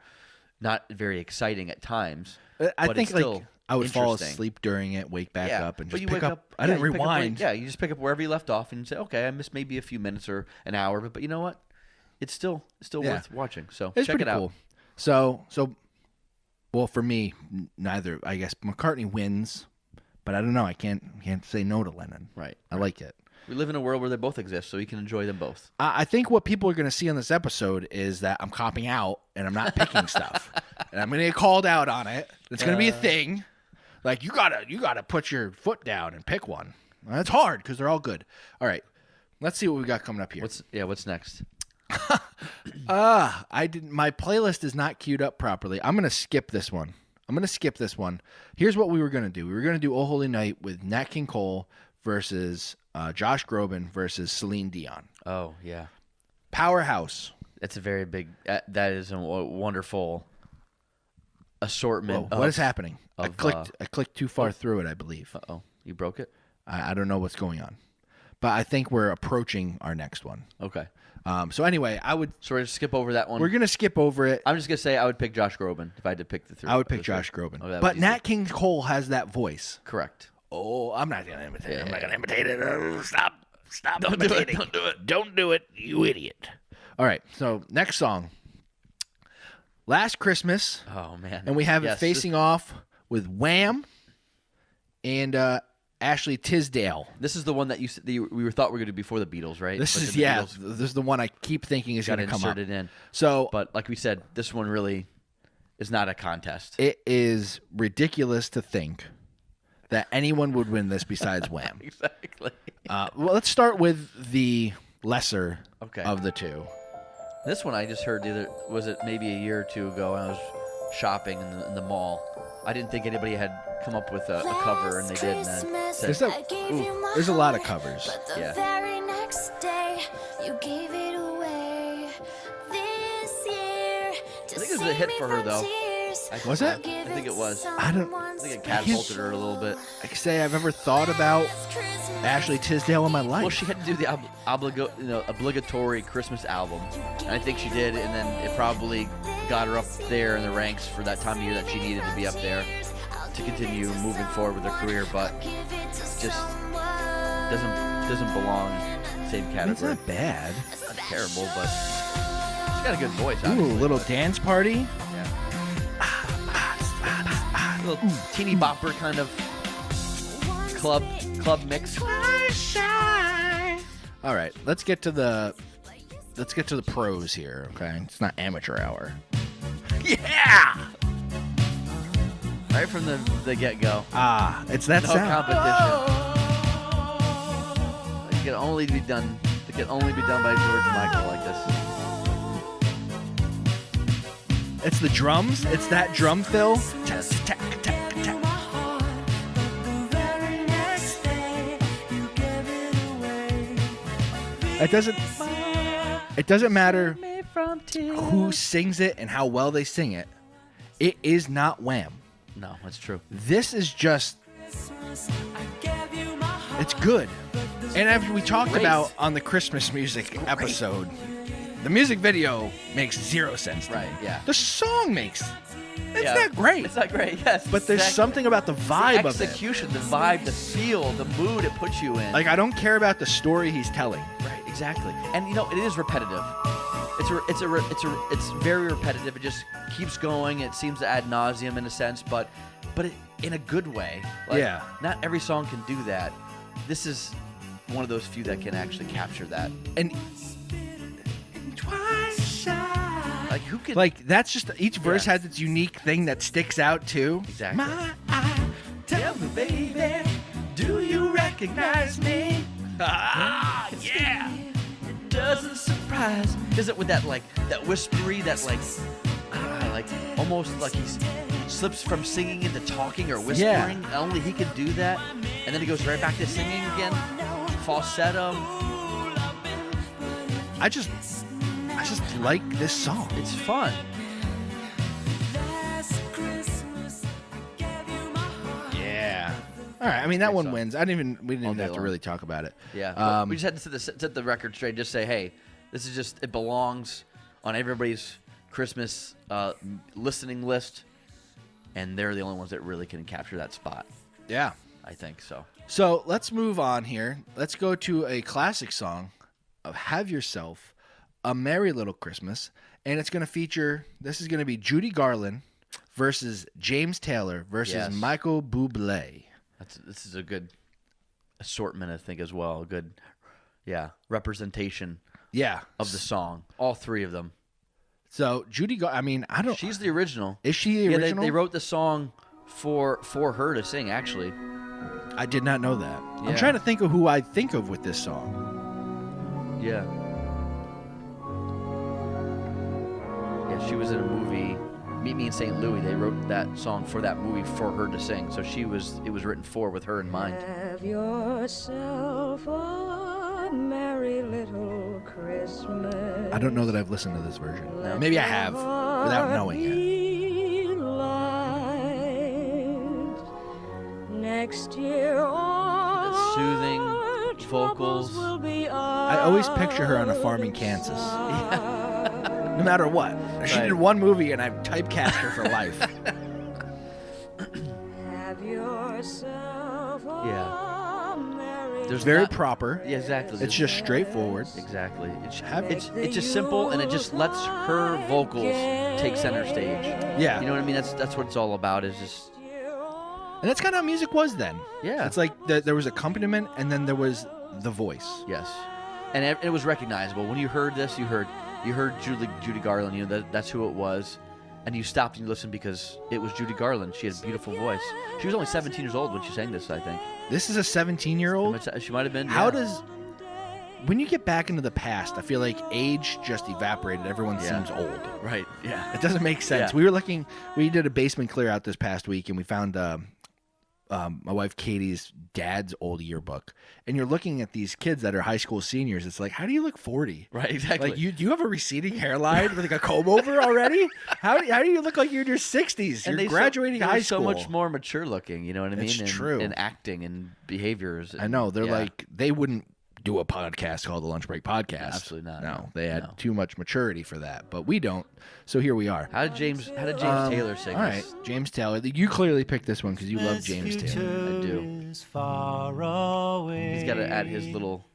[SPEAKER 2] not very exciting at times.
[SPEAKER 1] I
[SPEAKER 2] but
[SPEAKER 1] think
[SPEAKER 2] it's
[SPEAKER 1] like
[SPEAKER 2] still
[SPEAKER 1] I would fall
[SPEAKER 2] interesting.
[SPEAKER 1] asleep during it, wake back up, and
[SPEAKER 2] but
[SPEAKER 1] just
[SPEAKER 2] you
[SPEAKER 1] pick
[SPEAKER 2] wake
[SPEAKER 1] up. I didn't
[SPEAKER 2] you pick up
[SPEAKER 1] rewind.
[SPEAKER 2] you just pick up wherever you left off and you say, okay, I missed maybe a few minutes or an hour, but you know what? It's still
[SPEAKER 1] Yeah.
[SPEAKER 2] worth watching. So
[SPEAKER 1] It's
[SPEAKER 2] check
[SPEAKER 1] pretty
[SPEAKER 2] it out.
[SPEAKER 1] cool. So, well, for me, neither. I guess McCartney wins, but I don't know. I can't say no to Lennon.
[SPEAKER 2] Right.
[SPEAKER 1] I like it.
[SPEAKER 2] We live in a world where they both exist, so you can enjoy them both.
[SPEAKER 1] I think what people are going to see on this episode is that I'm copping out and I'm not picking stuff, and I'm going to get called out on it. It's going to be a thing. Like you gotta put your foot down and pick one. That's hard because they're all good. All right, let's see what we got coming up here.
[SPEAKER 2] What's next?
[SPEAKER 1] My playlist is not queued up properly. I'm gonna skip this one. Here's what we were gonna do. We were gonna do "Oh Holy Night" with Nat King Cole versus Josh Groban versus Celine Dion.
[SPEAKER 2] Oh yeah,
[SPEAKER 1] Powerhouse.
[SPEAKER 2] that's a very big. That is a wonderful assortment.
[SPEAKER 1] Whoa, what is happening? I
[SPEAKER 2] of,
[SPEAKER 1] clicked too far through it, I believe.
[SPEAKER 2] Oh, you broke it.
[SPEAKER 1] I don't know what's going on, but I think we're approaching our next one.
[SPEAKER 2] Okay,
[SPEAKER 1] So anyway,
[SPEAKER 2] so we're gonna skip over that one.
[SPEAKER 1] we're gonna skip over it.
[SPEAKER 2] I'm just gonna say I would pick Josh Groban if I had to pick the three.
[SPEAKER 1] I would pick
[SPEAKER 2] the three.
[SPEAKER 1] Josh Groban,
[SPEAKER 2] Oh, that
[SPEAKER 1] but
[SPEAKER 2] was
[SPEAKER 1] Nat
[SPEAKER 2] easy.
[SPEAKER 1] King Cole has that voice.
[SPEAKER 2] Correct.
[SPEAKER 1] Oh, I'm not gonna imitate it. I'm not
[SPEAKER 2] Yeah.
[SPEAKER 1] gonna imitate it. Stop
[SPEAKER 2] Don't do it.
[SPEAKER 1] imitating.
[SPEAKER 2] Don't do it.
[SPEAKER 1] Don't do it, you idiot. All right. So next song, Last Christmas,
[SPEAKER 2] Oh man.
[SPEAKER 1] and we have it
[SPEAKER 2] Yes.
[SPEAKER 1] facing off with Wham and Ashley Tisdale.
[SPEAKER 2] This is the one that we thought we were going to do before the Beatles, right?
[SPEAKER 1] This
[SPEAKER 2] But
[SPEAKER 1] is
[SPEAKER 2] then the Beatles
[SPEAKER 1] This is the one I keep thinking is
[SPEAKER 2] got
[SPEAKER 1] going to come up.
[SPEAKER 2] inserted in.
[SPEAKER 1] So
[SPEAKER 2] But like we said, this one really is not a contest.
[SPEAKER 1] it is ridiculous to think that anyone would win this besides Wham.
[SPEAKER 2] Exactly.
[SPEAKER 1] Well, let's start with the lesser
[SPEAKER 2] Okay.
[SPEAKER 1] of the two.
[SPEAKER 2] This one I just heard was it maybe a year or two ago when I was shopping in the mall. I didn't think anybody had come up with a cover, and they did. And then said,
[SPEAKER 1] There's a lot of covers.
[SPEAKER 3] The
[SPEAKER 2] Yeah.
[SPEAKER 3] very next day, you gave it away. This year,
[SPEAKER 2] I think it was a hit for her, though.
[SPEAKER 1] Was it?
[SPEAKER 2] I think it was.
[SPEAKER 1] I don't-
[SPEAKER 2] I think it catapulted her a little bit.
[SPEAKER 1] I can say I've ever thought about Ashley Tisdale in my life.
[SPEAKER 2] Well, she had to do the obligatory Christmas album, and I think she did, and then it probably got her up there in the ranks for that time of year that she needed to be up there to continue moving forward with her career, but just doesn't belong in the same
[SPEAKER 1] It's
[SPEAKER 2] category.
[SPEAKER 1] not bad.
[SPEAKER 2] Not terrible, but she's got a good voice.
[SPEAKER 1] Ooh,
[SPEAKER 2] Obviously,
[SPEAKER 1] little
[SPEAKER 2] but,
[SPEAKER 1] dance party.
[SPEAKER 2] yeah. Little teeny bopper kind of club mix.
[SPEAKER 1] All right, let's get to the pros here. Okay, it's not amateur hour.
[SPEAKER 2] Yeah. Right from the get go.
[SPEAKER 1] Ah, it's that
[SPEAKER 2] No
[SPEAKER 1] sound.
[SPEAKER 2] competition. It can only be done. It can only be done by George Michael like this.
[SPEAKER 1] It's the drums. It's that drum fill.
[SPEAKER 2] Yes.
[SPEAKER 1] Tack, tack, tack. It doesn't matter who sings it and how well they sing it. It is not Wham.
[SPEAKER 2] No, that's true.
[SPEAKER 1] This is just. It's good. And as we talked
[SPEAKER 2] Great.
[SPEAKER 1] about on the Christmas music episode, the music video makes zero sense to
[SPEAKER 2] Right,
[SPEAKER 1] me.
[SPEAKER 2] yeah.
[SPEAKER 1] The song makes. It's
[SPEAKER 2] Yeah.
[SPEAKER 1] not great.
[SPEAKER 2] It's not great. Yes.
[SPEAKER 1] But there's
[SPEAKER 2] exactly.
[SPEAKER 1] something about the vibe
[SPEAKER 2] the
[SPEAKER 1] of it.
[SPEAKER 2] execution, the vibe, the feel, the mood it puts you in.
[SPEAKER 1] Like, I don't care about the story he's telling.
[SPEAKER 2] Right, exactly. And you know, it is repetitive. It's very repetitive. It just keeps going. It seems to ad nauseum in a sense, but it, in a good way. Like,
[SPEAKER 1] Yeah.
[SPEAKER 2] Not every song can do that. This is one of those few that can actually capture that.
[SPEAKER 1] And
[SPEAKER 2] Like who can?
[SPEAKER 1] like that's just each verse
[SPEAKER 2] Yeah.
[SPEAKER 1] has its unique thing that sticks out too.
[SPEAKER 2] Exactly.
[SPEAKER 1] Tell me, baby, do you recognize me?
[SPEAKER 2] Ah, yeah. It doesn't surprise me. Is it with that that whispery, that almost like he slips from singing into talking or whispering? Only he can do that, and then he goes right back to singing again, falsetto.
[SPEAKER 1] I just like this song.
[SPEAKER 2] It's fun.
[SPEAKER 1] Yeah. All right. I mean, that
[SPEAKER 2] Great
[SPEAKER 1] one
[SPEAKER 2] song.
[SPEAKER 1] wins. We didn't
[SPEAKER 2] All
[SPEAKER 1] even
[SPEAKER 2] day
[SPEAKER 1] have to
[SPEAKER 2] long.
[SPEAKER 1] really talk about it.
[SPEAKER 2] Yeah. But we just had to set the record straight. Just say, hey, this is just it belongs on everybody's Christmas listening list, and they're the only ones that really can capture that spot.
[SPEAKER 1] Yeah.
[SPEAKER 2] I think so.
[SPEAKER 1] So let's move on here. Let's go to a classic song of Have Yourself a Merry Little Christmas. And it's going to feature, this is going to be Judy Garland versus James Taylor versus
[SPEAKER 2] Yes.
[SPEAKER 1] Michael Bublé.
[SPEAKER 2] This is a good assortment, I think, as well. A good, representation
[SPEAKER 1] Yeah.
[SPEAKER 2] of the song. All three of them.
[SPEAKER 1] So Judy Garland, I mean, I don't.
[SPEAKER 2] She's the original.
[SPEAKER 1] Is she the
[SPEAKER 2] Yeah,
[SPEAKER 1] original?
[SPEAKER 2] they wrote the song for her to sing, actually.
[SPEAKER 1] I did not know that. I'm
[SPEAKER 2] Yeah.
[SPEAKER 1] trying to think of who I think of with this song.
[SPEAKER 2] Yeah. Yeah, she was in a movie, Meet Me in St. Louis. They wrote that song for that movie for her to sing. So it was written with her in mind.
[SPEAKER 6] Have yourself a merry little Christmas.
[SPEAKER 1] I don't know that I've listened to this version.
[SPEAKER 6] Let
[SPEAKER 1] Maybe I
[SPEAKER 6] your
[SPEAKER 1] have without knowing it.
[SPEAKER 6] heart be light. Next year, all
[SPEAKER 2] The soothing
[SPEAKER 6] our
[SPEAKER 2] vocals.
[SPEAKER 6] troubles will be
[SPEAKER 1] I always picture her on a farm in Kansas. No matter what. She
[SPEAKER 2] Right.
[SPEAKER 1] did one movie and I've typecast her for life.
[SPEAKER 6] Have yourself a
[SPEAKER 2] Yeah.
[SPEAKER 6] merry
[SPEAKER 2] There's
[SPEAKER 1] very
[SPEAKER 2] not-
[SPEAKER 1] proper.
[SPEAKER 2] Yeah, exactly.
[SPEAKER 1] It's just straightforward.
[SPEAKER 2] Exactly. It's just simple, and it just lets her vocals take center stage.
[SPEAKER 1] Yeah.
[SPEAKER 2] You know what I mean? That's what it's all about. Is just
[SPEAKER 1] And that's kind of how music was then.
[SPEAKER 2] Yeah.
[SPEAKER 1] It's like there was accompaniment and then there was the voice.
[SPEAKER 2] yes, and it was recognizable when you heard this. You heard Judy Garland. You know that's who it was, and you stopped and you listened because it was Judy Garland. She had a beautiful voice. She was only 17 years old when she sang this, I think.
[SPEAKER 1] This is a 17-year-old.
[SPEAKER 2] She might have been.
[SPEAKER 1] How
[SPEAKER 2] yeah.
[SPEAKER 1] does when you get back into the past, I feel like age just evaporated. Everyone
[SPEAKER 2] Yeah.
[SPEAKER 1] seems old.
[SPEAKER 2] Right? Yeah.
[SPEAKER 1] It doesn't make sense.
[SPEAKER 2] Yeah.
[SPEAKER 1] We did a basement clear out this past week, and we found my wife Katie's dad's old yearbook. And you're looking at these kids that are high school seniors. It's like, how do you look 40?
[SPEAKER 2] Right. Exactly.
[SPEAKER 1] Like, do you have a receding hairline with like a comb over already? How do you look like you're in your 60s?
[SPEAKER 2] And
[SPEAKER 1] You're graduating high school.
[SPEAKER 2] so much more mature looking. You know what I mean?
[SPEAKER 1] It's
[SPEAKER 2] and,
[SPEAKER 1] true.
[SPEAKER 2] And acting and behaviors.
[SPEAKER 1] I know. They're
[SPEAKER 2] yeah.
[SPEAKER 1] like, they wouldn't do a podcast called the Lunch Break Podcast.
[SPEAKER 2] Absolutely not.
[SPEAKER 1] No, they had
[SPEAKER 2] No.
[SPEAKER 1] too much maturity for that, but we don't. So here we are.
[SPEAKER 2] How did James Taylor sing
[SPEAKER 1] All right,
[SPEAKER 2] this?
[SPEAKER 1] James Taylor. You clearly picked this one because you love James Taylor.
[SPEAKER 2] I do.
[SPEAKER 5] Far away.
[SPEAKER 2] He's got to add his little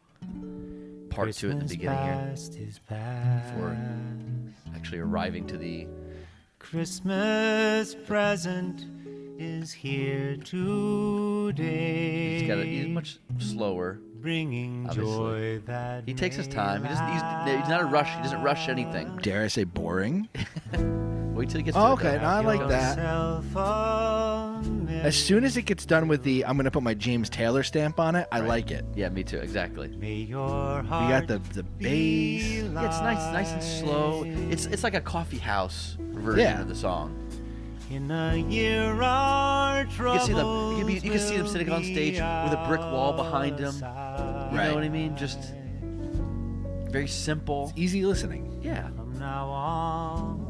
[SPEAKER 2] part to it in the beginning here before actually arriving to the.
[SPEAKER 5] Christmas present is here today.
[SPEAKER 2] He's much slower.
[SPEAKER 5] Bringing
[SPEAKER 2] obviously.
[SPEAKER 5] joy that
[SPEAKER 2] He takes his time. He's not a rush. He doesn't rush anything.
[SPEAKER 1] Dare I say boring?
[SPEAKER 2] Wait till he gets to
[SPEAKER 1] Oh,
[SPEAKER 2] it,
[SPEAKER 1] okay,
[SPEAKER 2] though.
[SPEAKER 1] no, I like that. As soon as it gets done with the, I'm going to put my James Taylor stamp on it, I like it.
[SPEAKER 2] Yeah, me too. Exactly.
[SPEAKER 5] May your
[SPEAKER 1] We
[SPEAKER 5] heart
[SPEAKER 1] got the bass.
[SPEAKER 2] Yeah, it's nice and slow. It's like a coffee house version
[SPEAKER 1] Yeah.
[SPEAKER 2] of the song.
[SPEAKER 5] in a year our
[SPEAKER 2] You can see them.
[SPEAKER 5] troubles
[SPEAKER 2] You can see them sitting on stage with a brick wall behind them. You
[SPEAKER 1] Right.
[SPEAKER 2] know what I mean? Just very simple.
[SPEAKER 1] Easy listening.
[SPEAKER 2] Yeah.
[SPEAKER 5] From now on,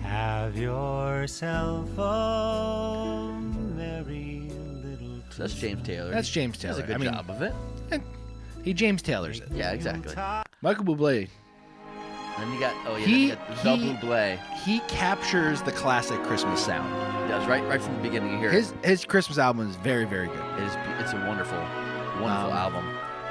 [SPEAKER 5] have yourself a merry little
[SPEAKER 2] So that's James Taylor.
[SPEAKER 1] That's James
[SPEAKER 2] He
[SPEAKER 1] Taylor.
[SPEAKER 2] does a good
[SPEAKER 1] I mean,
[SPEAKER 2] job of it.
[SPEAKER 1] he James Taylors it.
[SPEAKER 2] Yeah, exactly.
[SPEAKER 1] Michael Bublé,
[SPEAKER 2] And you got
[SPEAKER 1] He-
[SPEAKER 2] you got the
[SPEAKER 1] he-
[SPEAKER 2] Bublé.
[SPEAKER 1] he captures the classic Christmas sound.
[SPEAKER 2] He does right from the beginning. You hear it.
[SPEAKER 1] His Christmas album is very, very good.
[SPEAKER 2] It's a wonderful album.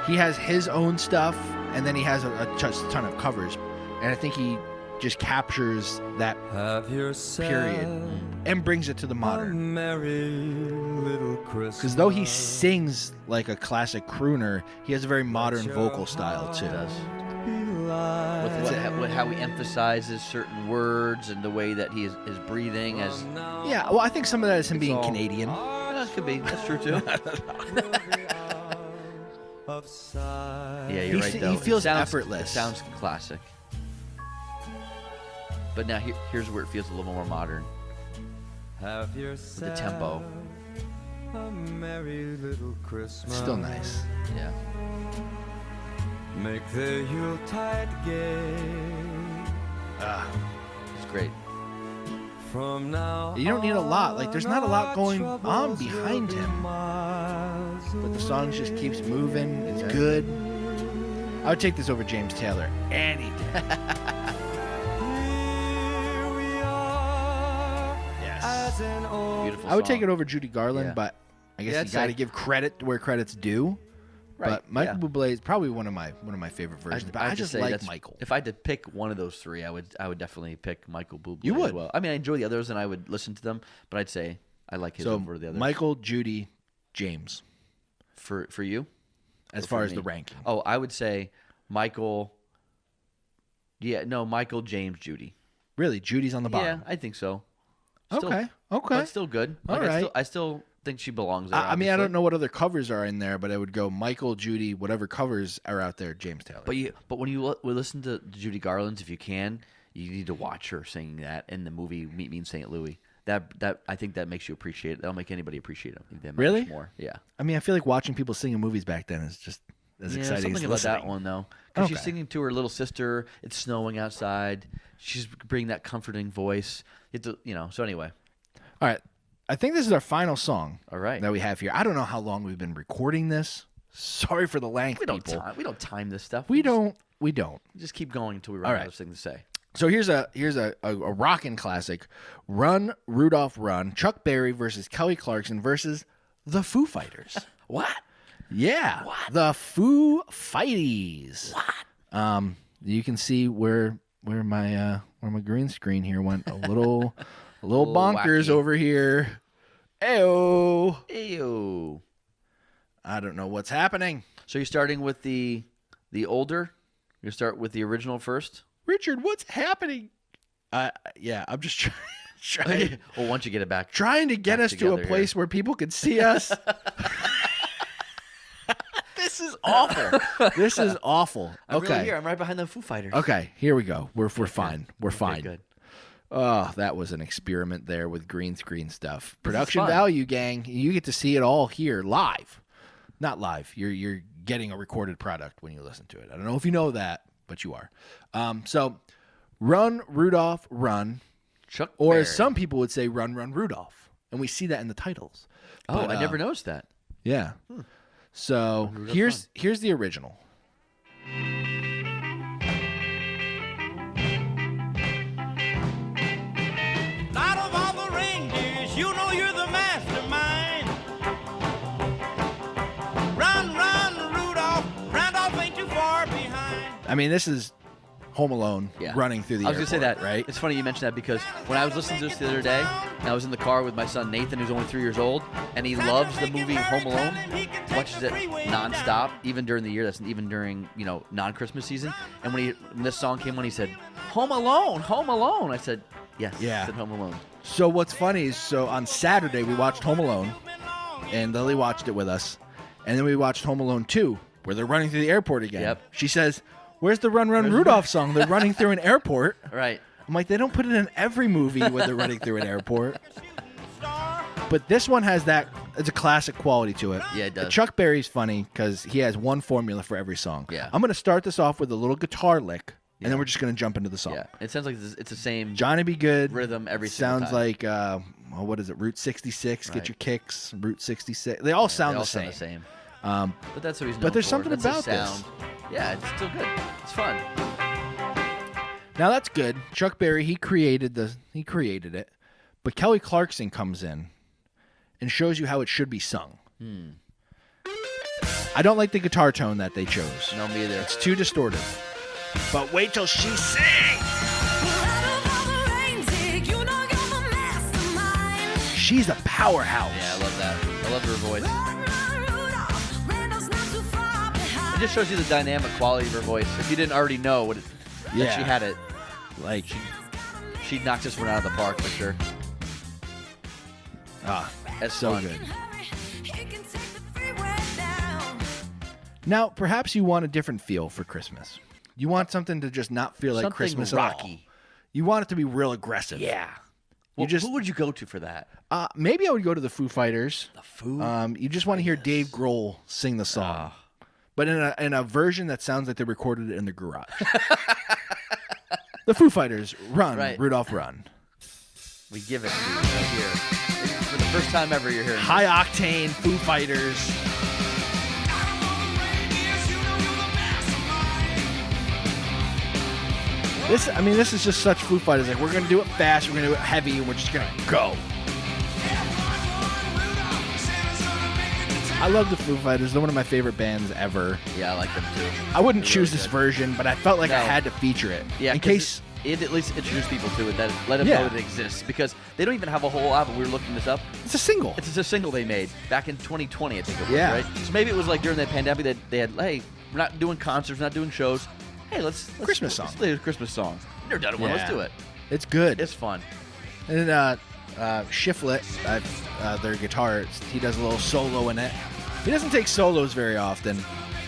[SPEAKER 1] He has his own stuff, and then he has just a ton of covers. And I think he just captures that
[SPEAKER 7] Have yourself
[SPEAKER 1] period and brings it to the
[SPEAKER 7] a
[SPEAKER 1] modern.
[SPEAKER 7] merry little Christmas.
[SPEAKER 1] Because though he sings like a classic crooner, he has a very modern vocal style too.
[SPEAKER 2] It does.
[SPEAKER 7] With
[SPEAKER 2] With how he emphasizes certain words and the way that he is breathing as.
[SPEAKER 1] Yeah, well, I think some of that is him being
[SPEAKER 2] all-
[SPEAKER 1] Canadian.
[SPEAKER 2] That could be. That's true too. Yeah, you're
[SPEAKER 1] He
[SPEAKER 2] right.
[SPEAKER 1] se-
[SPEAKER 2] Though
[SPEAKER 1] he feels
[SPEAKER 2] it sounds,
[SPEAKER 1] effortless.
[SPEAKER 2] It sounds classic. But now here's where it feels a little more modern.
[SPEAKER 7] Have yourself
[SPEAKER 2] The tempo.
[SPEAKER 7] a merry little Christmas.
[SPEAKER 1] It's still nice.
[SPEAKER 2] Yeah.
[SPEAKER 7] Make the Yuletide gay.
[SPEAKER 2] It's great.
[SPEAKER 7] From now
[SPEAKER 1] You don't need a lot. Like, there's not a lot going on behind him.
[SPEAKER 7] But
[SPEAKER 1] But the song just keeps moving. It's good. I would take this over James Taylor any day.
[SPEAKER 7] Here we are
[SPEAKER 1] Yes.
[SPEAKER 7] as an old
[SPEAKER 2] Beautiful.
[SPEAKER 1] I would
[SPEAKER 2] song.
[SPEAKER 1] take it over Judy Garland,
[SPEAKER 2] Yeah.
[SPEAKER 1] but I guess
[SPEAKER 2] Yeah,
[SPEAKER 1] you
[SPEAKER 2] it's
[SPEAKER 1] got to
[SPEAKER 2] like-
[SPEAKER 1] give credit where credit's due.
[SPEAKER 2] Right,
[SPEAKER 1] But Michael
[SPEAKER 2] yeah.
[SPEAKER 1] Bublé is probably one of my favorite versions. But I just
[SPEAKER 2] say
[SPEAKER 1] like
[SPEAKER 2] that's-
[SPEAKER 1] Michael.
[SPEAKER 2] If I had to pick one of those three, I would definitely pick Michael Bublé.
[SPEAKER 1] You would?
[SPEAKER 2] As well. I mean, I enjoy the others and I would listen to them, but I'd say I like his
[SPEAKER 1] So
[SPEAKER 2] over the others.
[SPEAKER 1] Michael, Judy, James,
[SPEAKER 2] for you,
[SPEAKER 1] as
[SPEAKER 2] Or
[SPEAKER 1] far
[SPEAKER 2] for
[SPEAKER 1] as the
[SPEAKER 2] me?
[SPEAKER 1] ranking.
[SPEAKER 2] Oh, I would say Michael. Yeah, no, Michael, James, Judy.
[SPEAKER 1] Really, Judy's on the bottom.
[SPEAKER 2] Yeah, I think so.
[SPEAKER 1] Okay. Okay.
[SPEAKER 2] But still good.
[SPEAKER 1] All right.
[SPEAKER 2] I still think she belongs there.
[SPEAKER 1] I mean, I
[SPEAKER 2] obviously.
[SPEAKER 1] don't know what other covers are in there, but I would go Michael, Judy, whatever covers are out there, James Taylor.
[SPEAKER 2] But when you listen to Judy Garland's, if you can, you need to watch her singing that in the movie Meet Me in St. Louis. That I think that makes you appreciate it. That'll make anybody appreciate them that much
[SPEAKER 1] Really?
[SPEAKER 2] more. Yeah.
[SPEAKER 1] I mean, I feel like watching people sing in movies back then is just as exciting
[SPEAKER 2] something
[SPEAKER 1] as
[SPEAKER 2] about
[SPEAKER 1] listening.
[SPEAKER 2] that one though, because she's
[SPEAKER 1] Okay.
[SPEAKER 2] singing to her little sister. It's snowing outside. She's bringing that comforting voice. So anyway,
[SPEAKER 1] All right. I think this is our final song
[SPEAKER 2] all right.
[SPEAKER 1] that we have here. I don't know how long we've been recording this. Sorry for the length,
[SPEAKER 2] we don't
[SPEAKER 1] people.
[SPEAKER 2] time. We don't time this stuff.
[SPEAKER 1] We
[SPEAKER 2] just-
[SPEAKER 1] don't.
[SPEAKER 2] just keep going until we run
[SPEAKER 1] All
[SPEAKER 2] out
[SPEAKER 1] right.
[SPEAKER 2] of things to say.
[SPEAKER 1] So here's a rockin' classic. Run, Rudolph, Run. Chuck Berry versus Kelly Clarkson versus the Foo Fighters.
[SPEAKER 2] What?
[SPEAKER 1] Yeah.
[SPEAKER 2] What?
[SPEAKER 1] The Foo Fighties. What? You can see where my green screen here went a little bonkers
[SPEAKER 2] wacky.
[SPEAKER 1] over here. Ayo.
[SPEAKER 2] Ew.
[SPEAKER 1] I don't know what's happening.
[SPEAKER 2] So you're starting with the older? You start with the original first?
[SPEAKER 1] Richard, what's happening? Yeah, I'm just trying
[SPEAKER 2] Well, once you get it back.
[SPEAKER 1] trying to get
[SPEAKER 2] Back
[SPEAKER 1] us to a
[SPEAKER 2] together
[SPEAKER 1] place where people could see us. This is awful. This is awful.
[SPEAKER 2] I'm
[SPEAKER 1] Okay.
[SPEAKER 2] really here. I'm right behind the Foo Fighters.
[SPEAKER 1] Okay, here we go. We're fine. We're
[SPEAKER 2] Okay,
[SPEAKER 1] fine.
[SPEAKER 2] good.
[SPEAKER 1] Oh, that was an experiment there with green screen stuff. Production
[SPEAKER 2] fun.
[SPEAKER 1] value, gang. You get to see it all here live. Not live. You're getting a recorded product when you listen to it. I don't know if you know that, but you are. So, Run Rudolph Run,
[SPEAKER 2] Chuck
[SPEAKER 1] or
[SPEAKER 2] Berry.
[SPEAKER 1] as some people would say, Run Run Rudolph, and we see that in the titles.
[SPEAKER 2] Oh,
[SPEAKER 1] But,
[SPEAKER 2] I never noticed that.
[SPEAKER 1] Yeah. So
[SPEAKER 2] Rudolph
[SPEAKER 1] here's the original.
[SPEAKER 7] Out of all the reindeers, you know you're the mastermind. Run, Rudolph. Randolph ain't too far behind.
[SPEAKER 1] I mean, this is Home Alone
[SPEAKER 2] Yeah.
[SPEAKER 1] running through the
[SPEAKER 2] I was going to say
[SPEAKER 1] airport,
[SPEAKER 2] that.
[SPEAKER 1] right?
[SPEAKER 2] It's funny you mentioned that because when I was listening to this the other day, and I was in the car with my son Nathan, who's only 3 years old, and he loves the movie Home Alone, watches it nonstop, even during the year. That's even during non-Christmas season. And when this song came on, he said, "Home Alone, Home Alone." I said, "Yes."
[SPEAKER 1] Yeah.
[SPEAKER 2] I said Home Alone.
[SPEAKER 1] So what's funny is, so on Saturday we watched Home Alone, and Lily watched it with us, and then we watched Home Alone 2, where they're running through the airport again.
[SPEAKER 2] Yep.
[SPEAKER 1] She says, "Where's the Run Run Rudolph song? They're running through an airport."
[SPEAKER 2] Right.
[SPEAKER 1] I'm like, they don't put it in every movie when they're running through an airport. But this one has that. It's a classic quality to it.
[SPEAKER 2] Yeah, it does.
[SPEAKER 1] Chuck Berry's funny because he has one formula for every song.
[SPEAKER 2] Yeah.
[SPEAKER 1] I'm going to start this off with a little guitar lick, and
[SPEAKER 2] Yeah.
[SPEAKER 1] then we're just going to jump into the song.
[SPEAKER 2] Yeah. It sounds like it's the same
[SPEAKER 1] Johnny Be Good.
[SPEAKER 2] rhythm every single
[SPEAKER 1] Sounds
[SPEAKER 2] time.
[SPEAKER 1] like, what is it, Route 66,
[SPEAKER 2] Right.
[SPEAKER 1] Get Your Kicks, Route 66. They all sound
[SPEAKER 2] They all
[SPEAKER 1] the same.
[SPEAKER 2] sound the same. But that's what he's known
[SPEAKER 1] but there's
[SPEAKER 2] for.
[SPEAKER 1] something
[SPEAKER 2] That's his
[SPEAKER 1] about this.
[SPEAKER 2] sound. Yeah, it's still good. It's fun.
[SPEAKER 1] Now that's good. Chuck Berry, he created it. But Kelly Clarkson comes in and shows you how it should be sung. I don't like the guitar tone that they chose.
[SPEAKER 2] No, me either.
[SPEAKER 1] It's too distorted. But wait till she sings. She's a powerhouse.
[SPEAKER 2] Yeah, I love that. I love her voice. It just shows you the dynamic quality of her voice. If you didn't already know that
[SPEAKER 1] Yeah.
[SPEAKER 2] she had it,
[SPEAKER 1] Like,
[SPEAKER 2] she knocked this one out of the park for sure. That's
[SPEAKER 1] so
[SPEAKER 2] fun.
[SPEAKER 1] good. Now, perhaps you want a different feel for Christmas. You want something to just not feel like
[SPEAKER 2] Something
[SPEAKER 1] Christmas at all.
[SPEAKER 2] rocky.
[SPEAKER 1] You want it to be real aggressive.
[SPEAKER 2] Yeah.
[SPEAKER 1] You
[SPEAKER 2] Well,
[SPEAKER 1] just
[SPEAKER 2] who would you go to for that?
[SPEAKER 1] maybe I would go to the Foo Fighters.
[SPEAKER 2] The Foo.
[SPEAKER 1] You just want to hear Dave Grohl sing the song, but in a version that sounds like they recorded it in the garage. The Foo Fighters, Run,
[SPEAKER 2] Right.
[SPEAKER 1] Rudolph, Run.
[SPEAKER 2] We give it to you right here. For the first time ever, you're hearing
[SPEAKER 1] High octane Foo Fighters. This is just such Foo Fighters. Like, we're gonna do it fast, we're gonna do it heavy, and we're just gonna go. I love the Foo Fighters. They're one of my favorite bands ever.
[SPEAKER 2] Yeah, I like them too.
[SPEAKER 1] I wouldn't
[SPEAKER 2] They're
[SPEAKER 1] choose
[SPEAKER 2] really
[SPEAKER 1] this
[SPEAKER 2] good.
[SPEAKER 1] version, but I felt like I
[SPEAKER 2] No.
[SPEAKER 1] had to feature it.
[SPEAKER 2] Yeah,
[SPEAKER 1] in
[SPEAKER 2] 'cause
[SPEAKER 1] case.
[SPEAKER 2] it at least introduce people to it. That let them
[SPEAKER 1] Yeah.
[SPEAKER 2] know it exists because they don't even have a whole album. We were looking this up.
[SPEAKER 1] It's a single.
[SPEAKER 2] It's just a single they made back in 2020, I think it was.
[SPEAKER 1] Yeah.
[SPEAKER 2] Right. So maybe it was like during that pandemic that they had, hey, we're not doing concerts, we're not doing shows. Hey, let's
[SPEAKER 1] Christmas
[SPEAKER 2] let's
[SPEAKER 1] song.
[SPEAKER 2] play a Christmas song. Never done one. Let's
[SPEAKER 1] Yeah.
[SPEAKER 2] do it.
[SPEAKER 1] It's good.
[SPEAKER 2] It's fun.
[SPEAKER 1] And then Shiflett, their guitarist, he does a little solo in it. He doesn't take solos very often,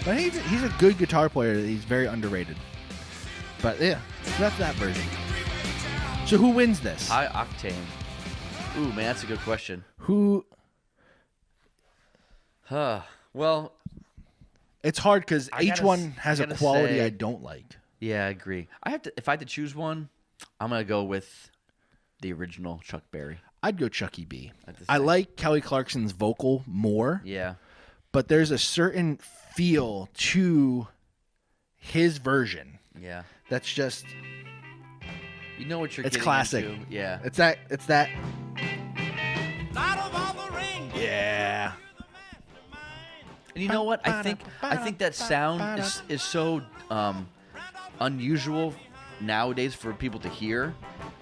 [SPEAKER 1] but he's a good guitar player. He's very underrated. But yeah, so that's that version. So who wins this?
[SPEAKER 2] High octane. Ooh, man, that's a good question.
[SPEAKER 1] Who?
[SPEAKER 2] Well,
[SPEAKER 1] It's hard because
[SPEAKER 2] I
[SPEAKER 1] each
[SPEAKER 2] gotta
[SPEAKER 1] one has
[SPEAKER 2] I
[SPEAKER 1] a
[SPEAKER 2] gotta
[SPEAKER 1] quality
[SPEAKER 2] say-
[SPEAKER 1] I don't like.
[SPEAKER 2] yeah, I agree. If I had to choose one, I'm gonna go with the original Chuck Berry.
[SPEAKER 1] I'd go Chucky B.
[SPEAKER 2] I'd just
[SPEAKER 1] I
[SPEAKER 2] say-
[SPEAKER 1] like Kelly Clarkson's vocal more,
[SPEAKER 2] Yeah.
[SPEAKER 1] but there's a certain feel to his version
[SPEAKER 2] Yeah.
[SPEAKER 1] that's just
[SPEAKER 2] You know what you're
[SPEAKER 1] It's
[SPEAKER 2] getting
[SPEAKER 1] classic.
[SPEAKER 2] into. Yeah.
[SPEAKER 1] it's that
[SPEAKER 7] Out of all the reindeers,
[SPEAKER 1] yeah.
[SPEAKER 2] And you know what? I think that sound is so unusual nowadays for people to hear.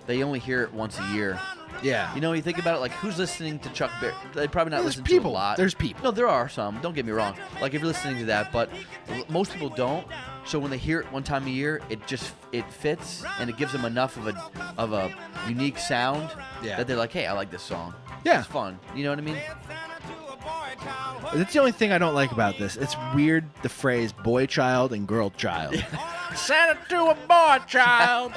[SPEAKER 2] They only hear it once a year.
[SPEAKER 1] Yeah.
[SPEAKER 2] You know, you think about it, like, who's listening to Chuck Berry? They probably not
[SPEAKER 1] There's
[SPEAKER 2] listen
[SPEAKER 1] people.
[SPEAKER 2] to a lot.
[SPEAKER 1] There's people.
[SPEAKER 2] No, there are some. Don't get me wrong. Like, if you're listening to that, but most people don't. So when they hear it one time a year, it fits and it gives them enough of a unique sound that they're like, hey, I like this song.
[SPEAKER 1] Yeah.
[SPEAKER 2] It's fun. You know what I mean?
[SPEAKER 1] That's the only thing I don't like about this. It's weird, the phrase boy child and girl child. Send it to a boy child.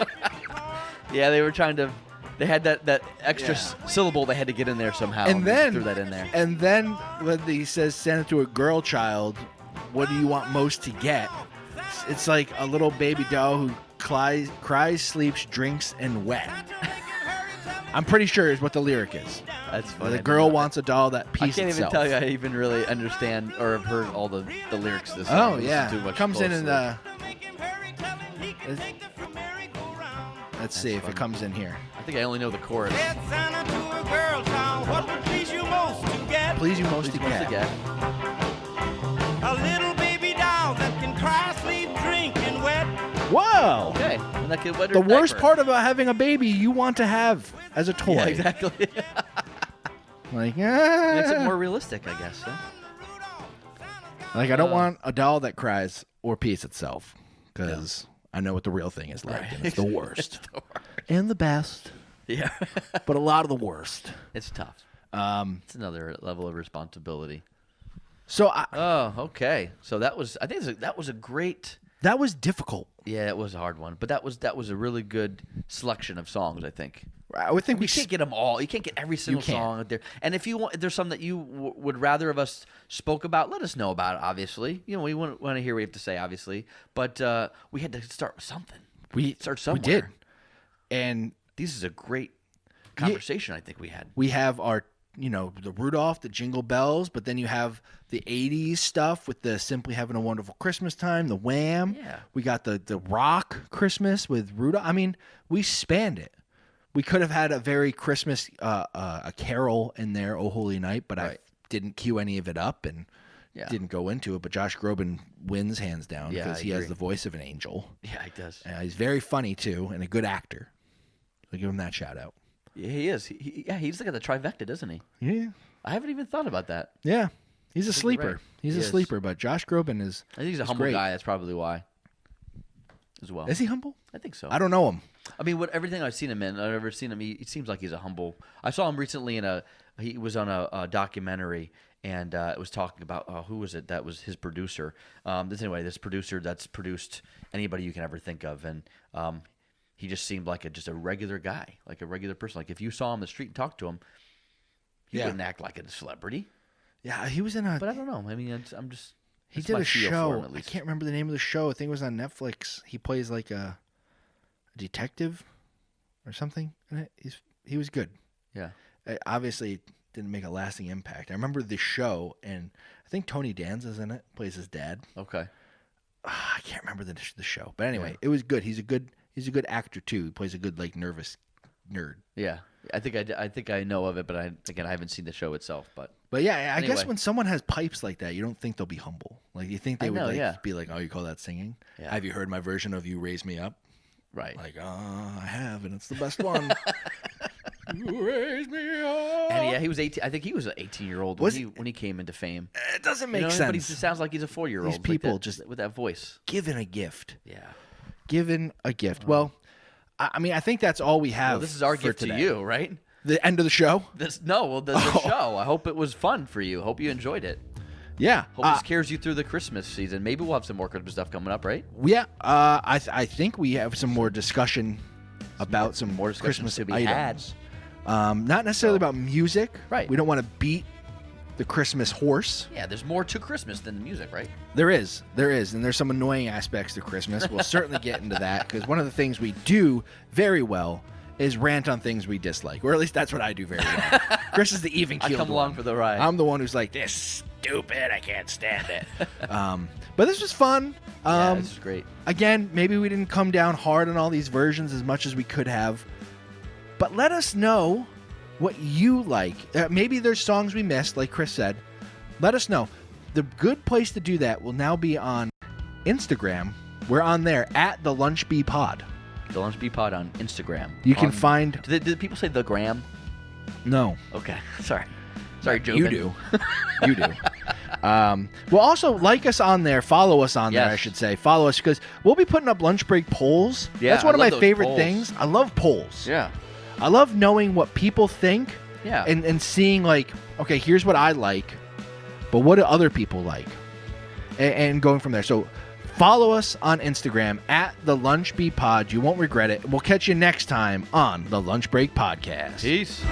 [SPEAKER 2] Yeah, they were trying to. They had that extra syllable they had to get in there somehow.
[SPEAKER 1] And then
[SPEAKER 2] threw that in there.
[SPEAKER 1] And then when he says send it to a girl child, what do you want most to get? It's like a little baby doll who cries, sleeps, drinks, and wet. I'm pretty sure is what the lyric is.
[SPEAKER 2] That's funny.
[SPEAKER 1] The girl wants a doll that pees
[SPEAKER 2] I can't
[SPEAKER 1] itself.
[SPEAKER 2] even tell you I even really understand or have heard all the lyrics to this
[SPEAKER 1] Oh
[SPEAKER 2] song.
[SPEAKER 1] yeah,
[SPEAKER 2] Too much
[SPEAKER 1] comes in
[SPEAKER 2] closely.
[SPEAKER 1] Let's see if it comes in here.
[SPEAKER 2] I think I only know the chorus.
[SPEAKER 7] Santa to a girl child, what would please you most to get?
[SPEAKER 1] Please you most to
[SPEAKER 2] Once
[SPEAKER 1] get.
[SPEAKER 2] again.
[SPEAKER 7] A little baby doll that can cry, sleep, drink, and wet.
[SPEAKER 1] Whoa!
[SPEAKER 2] Okay. And that kid wet her
[SPEAKER 1] The worst
[SPEAKER 2] diaper.
[SPEAKER 1] part about having a baby you want to have as a toy.
[SPEAKER 2] Yeah, exactly.
[SPEAKER 1] Like,
[SPEAKER 2] Makes it more realistic, I guess. Huh?
[SPEAKER 1] like I don't want a doll that cries or pees itself because I know what the real thing is like.
[SPEAKER 2] Right.
[SPEAKER 1] And it's the worst.
[SPEAKER 2] It's the worst.
[SPEAKER 1] And the best,
[SPEAKER 2] Yeah.
[SPEAKER 1] but a lot of the worst.
[SPEAKER 2] It's tough. It's another level of responsibility.
[SPEAKER 1] So
[SPEAKER 2] Oh, okay. So that was. I think that was a great.
[SPEAKER 1] that was difficult.
[SPEAKER 2] Yeah, it was a hard one, but that was a really good selection of songs. I think.
[SPEAKER 1] I would think
[SPEAKER 2] You can't get them all. You can't get every single
[SPEAKER 1] can't.
[SPEAKER 2] song out there. And if if there's some that you would rather of us spoke about, let us know about it. Obviously, you know we want to hear what you have to say. Obviously, but we had to start with something.
[SPEAKER 1] we
[SPEAKER 2] Start somewhere.
[SPEAKER 1] We did, and
[SPEAKER 2] This is a great conversation. I think we had.
[SPEAKER 1] we have our the Rudolph, the Jingle Bells, but then you have the 80s stuff with the Simply Having a Wonderful Christmas Time, the Wham.
[SPEAKER 2] Yeah.
[SPEAKER 1] We got the rock Christmas with Rudolph. I mean, we spanned it. We could have had a very Christmas a carol in there, Oh Holy Night, but I
[SPEAKER 2] Right.
[SPEAKER 1] didn't cue any of it up and didn't go into it. But Josh Groban wins hands down
[SPEAKER 2] Yeah,
[SPEAKER 1] because
[SPEAKER 2] I
[SPEAKER 1] he has
[SPEAKER 2] agree.
[SPEAKER 1] the voice of an angel.
[SPEAKER 2] Yeah, it does.
[SPEAKER 1] He's very funny too and a good actor. So give him that shout out.
[SPEAKER 2] Yeah, he is. He's like the trifecta, doesn't he?
[SPEAKER 1] Yeah.
[SPEAKER 2] I haven't even thought about that.
[SPEAKER 1] Yeah. He's a
[SPEAKER 2] you're
[SPEAKER 1] sleeper.
[SPEAKER 2] right.
[SPEAKER 1] He's
[SPEAKER 2] He
[SPEAKER 1] a
[SPEAKER 2] is.
[SPEAKER 1] sleeper, but Josh Groban is
[SPEAKER 2] I think he's a
[SPEAKER 1] is
[SPEAKER 2] humble
[SPEAKER 1] great.
[SPEAKER 2] guy. That's probably why. As well.
[SPEAKER 1] Is he humble?
[SPEAKER 2] I think so.
[SPEAKER 1] I don't know him.
[SPEAKER 2] I mean, everything I've seen him in, I've ever seen him. It seems like he's a humble. I saw him recently he was on a documentary, and it was talking about who was it? That was his producer. This producer that's produced anybody you can ever think of, and he just seemed like just a regular guy, like a regular person. Like if you saw him on the street and talked to him, he
[SPEAKER 1] Yeah.
[SPEAKER 2] wouldn't act like a celebrity.
[SPEAKER 1] Yeah, he was in a.
[SPEAKER 2] But I don't know. I mean, I'm just.
[SPEAKER 1] he
[SPEAKER 2] that's
[SPEAKER 1] did
[SPEAKER 2] my
[SPEAKER 1] a
[SPEAKER 2] feel for
[SPEAKER 1] show.
[SPEAKER 2] him, at
[SPEAKER 1] I
[SPEAKER 2] least.
[SPEAKER 1] can't remember the name of the show. I think it was on Netflix. He plays like a detective or something. And he was good.
[SPEAKER 2] Yeah.
[SPEAKER 1] Obviously, it didn't make a lasting impact. I remember the show, and I think Tony Danza's in it. Plays his dad.
[SPEAKER 2] Okay.
[SPEAKER 1] I can't remember the show, but anyway, it was good. He's a good actor too. He plays a good like nervous nerd.
[SPEAKER 2] Yeah. I think I know of it, but I haven't seen the show itself. But
[SPEAKER 1] yeah, I guess
[SPEAKER 2] Anyway.
[SPEAKER 1] when someone has pipes like that, you don't think they'll be humble. Like you think they
[SPEAKER 2] I
[SPEAKER 1] would
[SPEAKER 2] know,
[SPEAKER 1] like
[SPEAKER 2] yeah.
[SPEAKER 1] be like, "Oh, you call that singing?
[SPEAKER 2] Yeah.
[SPEAKER 1] Have you heard my version of You Raise Me Up?"
[SPEAKER 2] right.
[SPEAKER 1] Like, I have, and it's the best one. You raise me up.
[SPEAKER 2] And yeah, he was 18. I think he was an 18-year-old
[SPEAKER 1] Was
[SPEAKER 2] when he came into fame.
[SPEAKER 1] It doesn't make
[SPEAKER 2] But he
[SPEAKER 1] sense.
[SPEAKER 2] just sounds like he's a 4-year-old.
[SPEAKER 1] These people
[SPEAKER 2] like that,
[SPEAKER 1] just-
[SPEAKER 2] with that voice.
[SPEAKER 1] Given a gift.
[SPEAKER 2] Yeah.
[SPEAKER 1] Given a gift. Well, I mean, I think that's all we have.
[SPEAKER 2] Well, this is our
[SPEAKER 1] for
[SPEAKER 2] gift
[SPEAKER 1] today.
[SPEAKER 2] to you, right?
[SPEAKER 1] The end of the show.
[SPEAKER 2] The show. I hope it was fun for you. Hope you enjoyed it.
[SPEAKER 1] Yeah.
[SPEAKER 2] Hope this carries you through the Christmas season. Maybe we'll have some more Christmas stuff coming up, right?
[SPEAKER 1] Yeah. I think we have some more discussion about some
[SPEAKER 2] more discussions
[SPEAKER 1] Christmas
[SPEAKER 2] to be
[SPEAKER 1] items. Not necessarily about music.
[SPEAKER 2] Right.
[SPEAKER 1] We don't want to beat the Christmas horse.
[SPEAKER 2] Yeah, there's more to Christmas than music, right?
[SPEAKER 1] There is, and there's some annoying aspects to Christmas. We'll certainly get into that because one of the things we do very well is rant on things we dislike, or at least that's what I do very well. Chris is the even
[SPEAKER 2] I
[SPEAKER 1] keeled
[SPEAKER 2] come along for the ride.
[SPEAKER 1] I'm the one who's like, this is stupid. I can't stand it. But this was fun.
[SPEAKER 2] Yeah, this is great.
[SPEAKER 1] Again, maybe we didn't come down hard on all these versions as much as we could have. But let us know what you like. Maybe there's songs we missed, like Chris said. Let us know. the good place to do that will now be on Instagram. We're on there at the Lunch Bee Pod.
[SPEAKER 2] The Lunch Bee Pod on Instagram.
[SPEAKER 1] You can find.
[SPEAKER 2] Did people say the gram?
[SPEAKER 1] No.
[SPEAKER 2] Okay. Sorry, Jobin.
[SPEAKER 1] You do. You do. Well, also like us on there. Follow us on there, I should say. Follow us because we'll be putting up lunch break polls.
[SPEAKER 2] Yeah,
[SPEAKER 1] that's one of my
[SPEAKER 2] those
[SPEAKER 1] favorite
[SPEAKER 2] polls.
[SPEAKER 1] things. I love polls.
[SPEAKER 2] Yeah.
[SPEAKER 1] I love knowing what people think.
[SPEAKER 2] Yeah.
[SPEAKER 1] And seeing like, okay, here's what I like, but what do other people like, and going from there. So follow us on Instagram at the Lunch Bee Pod. You won't regret it. We'll catch you next time on the Lunch Break Podcast.
[SPEAKER 2] Peace.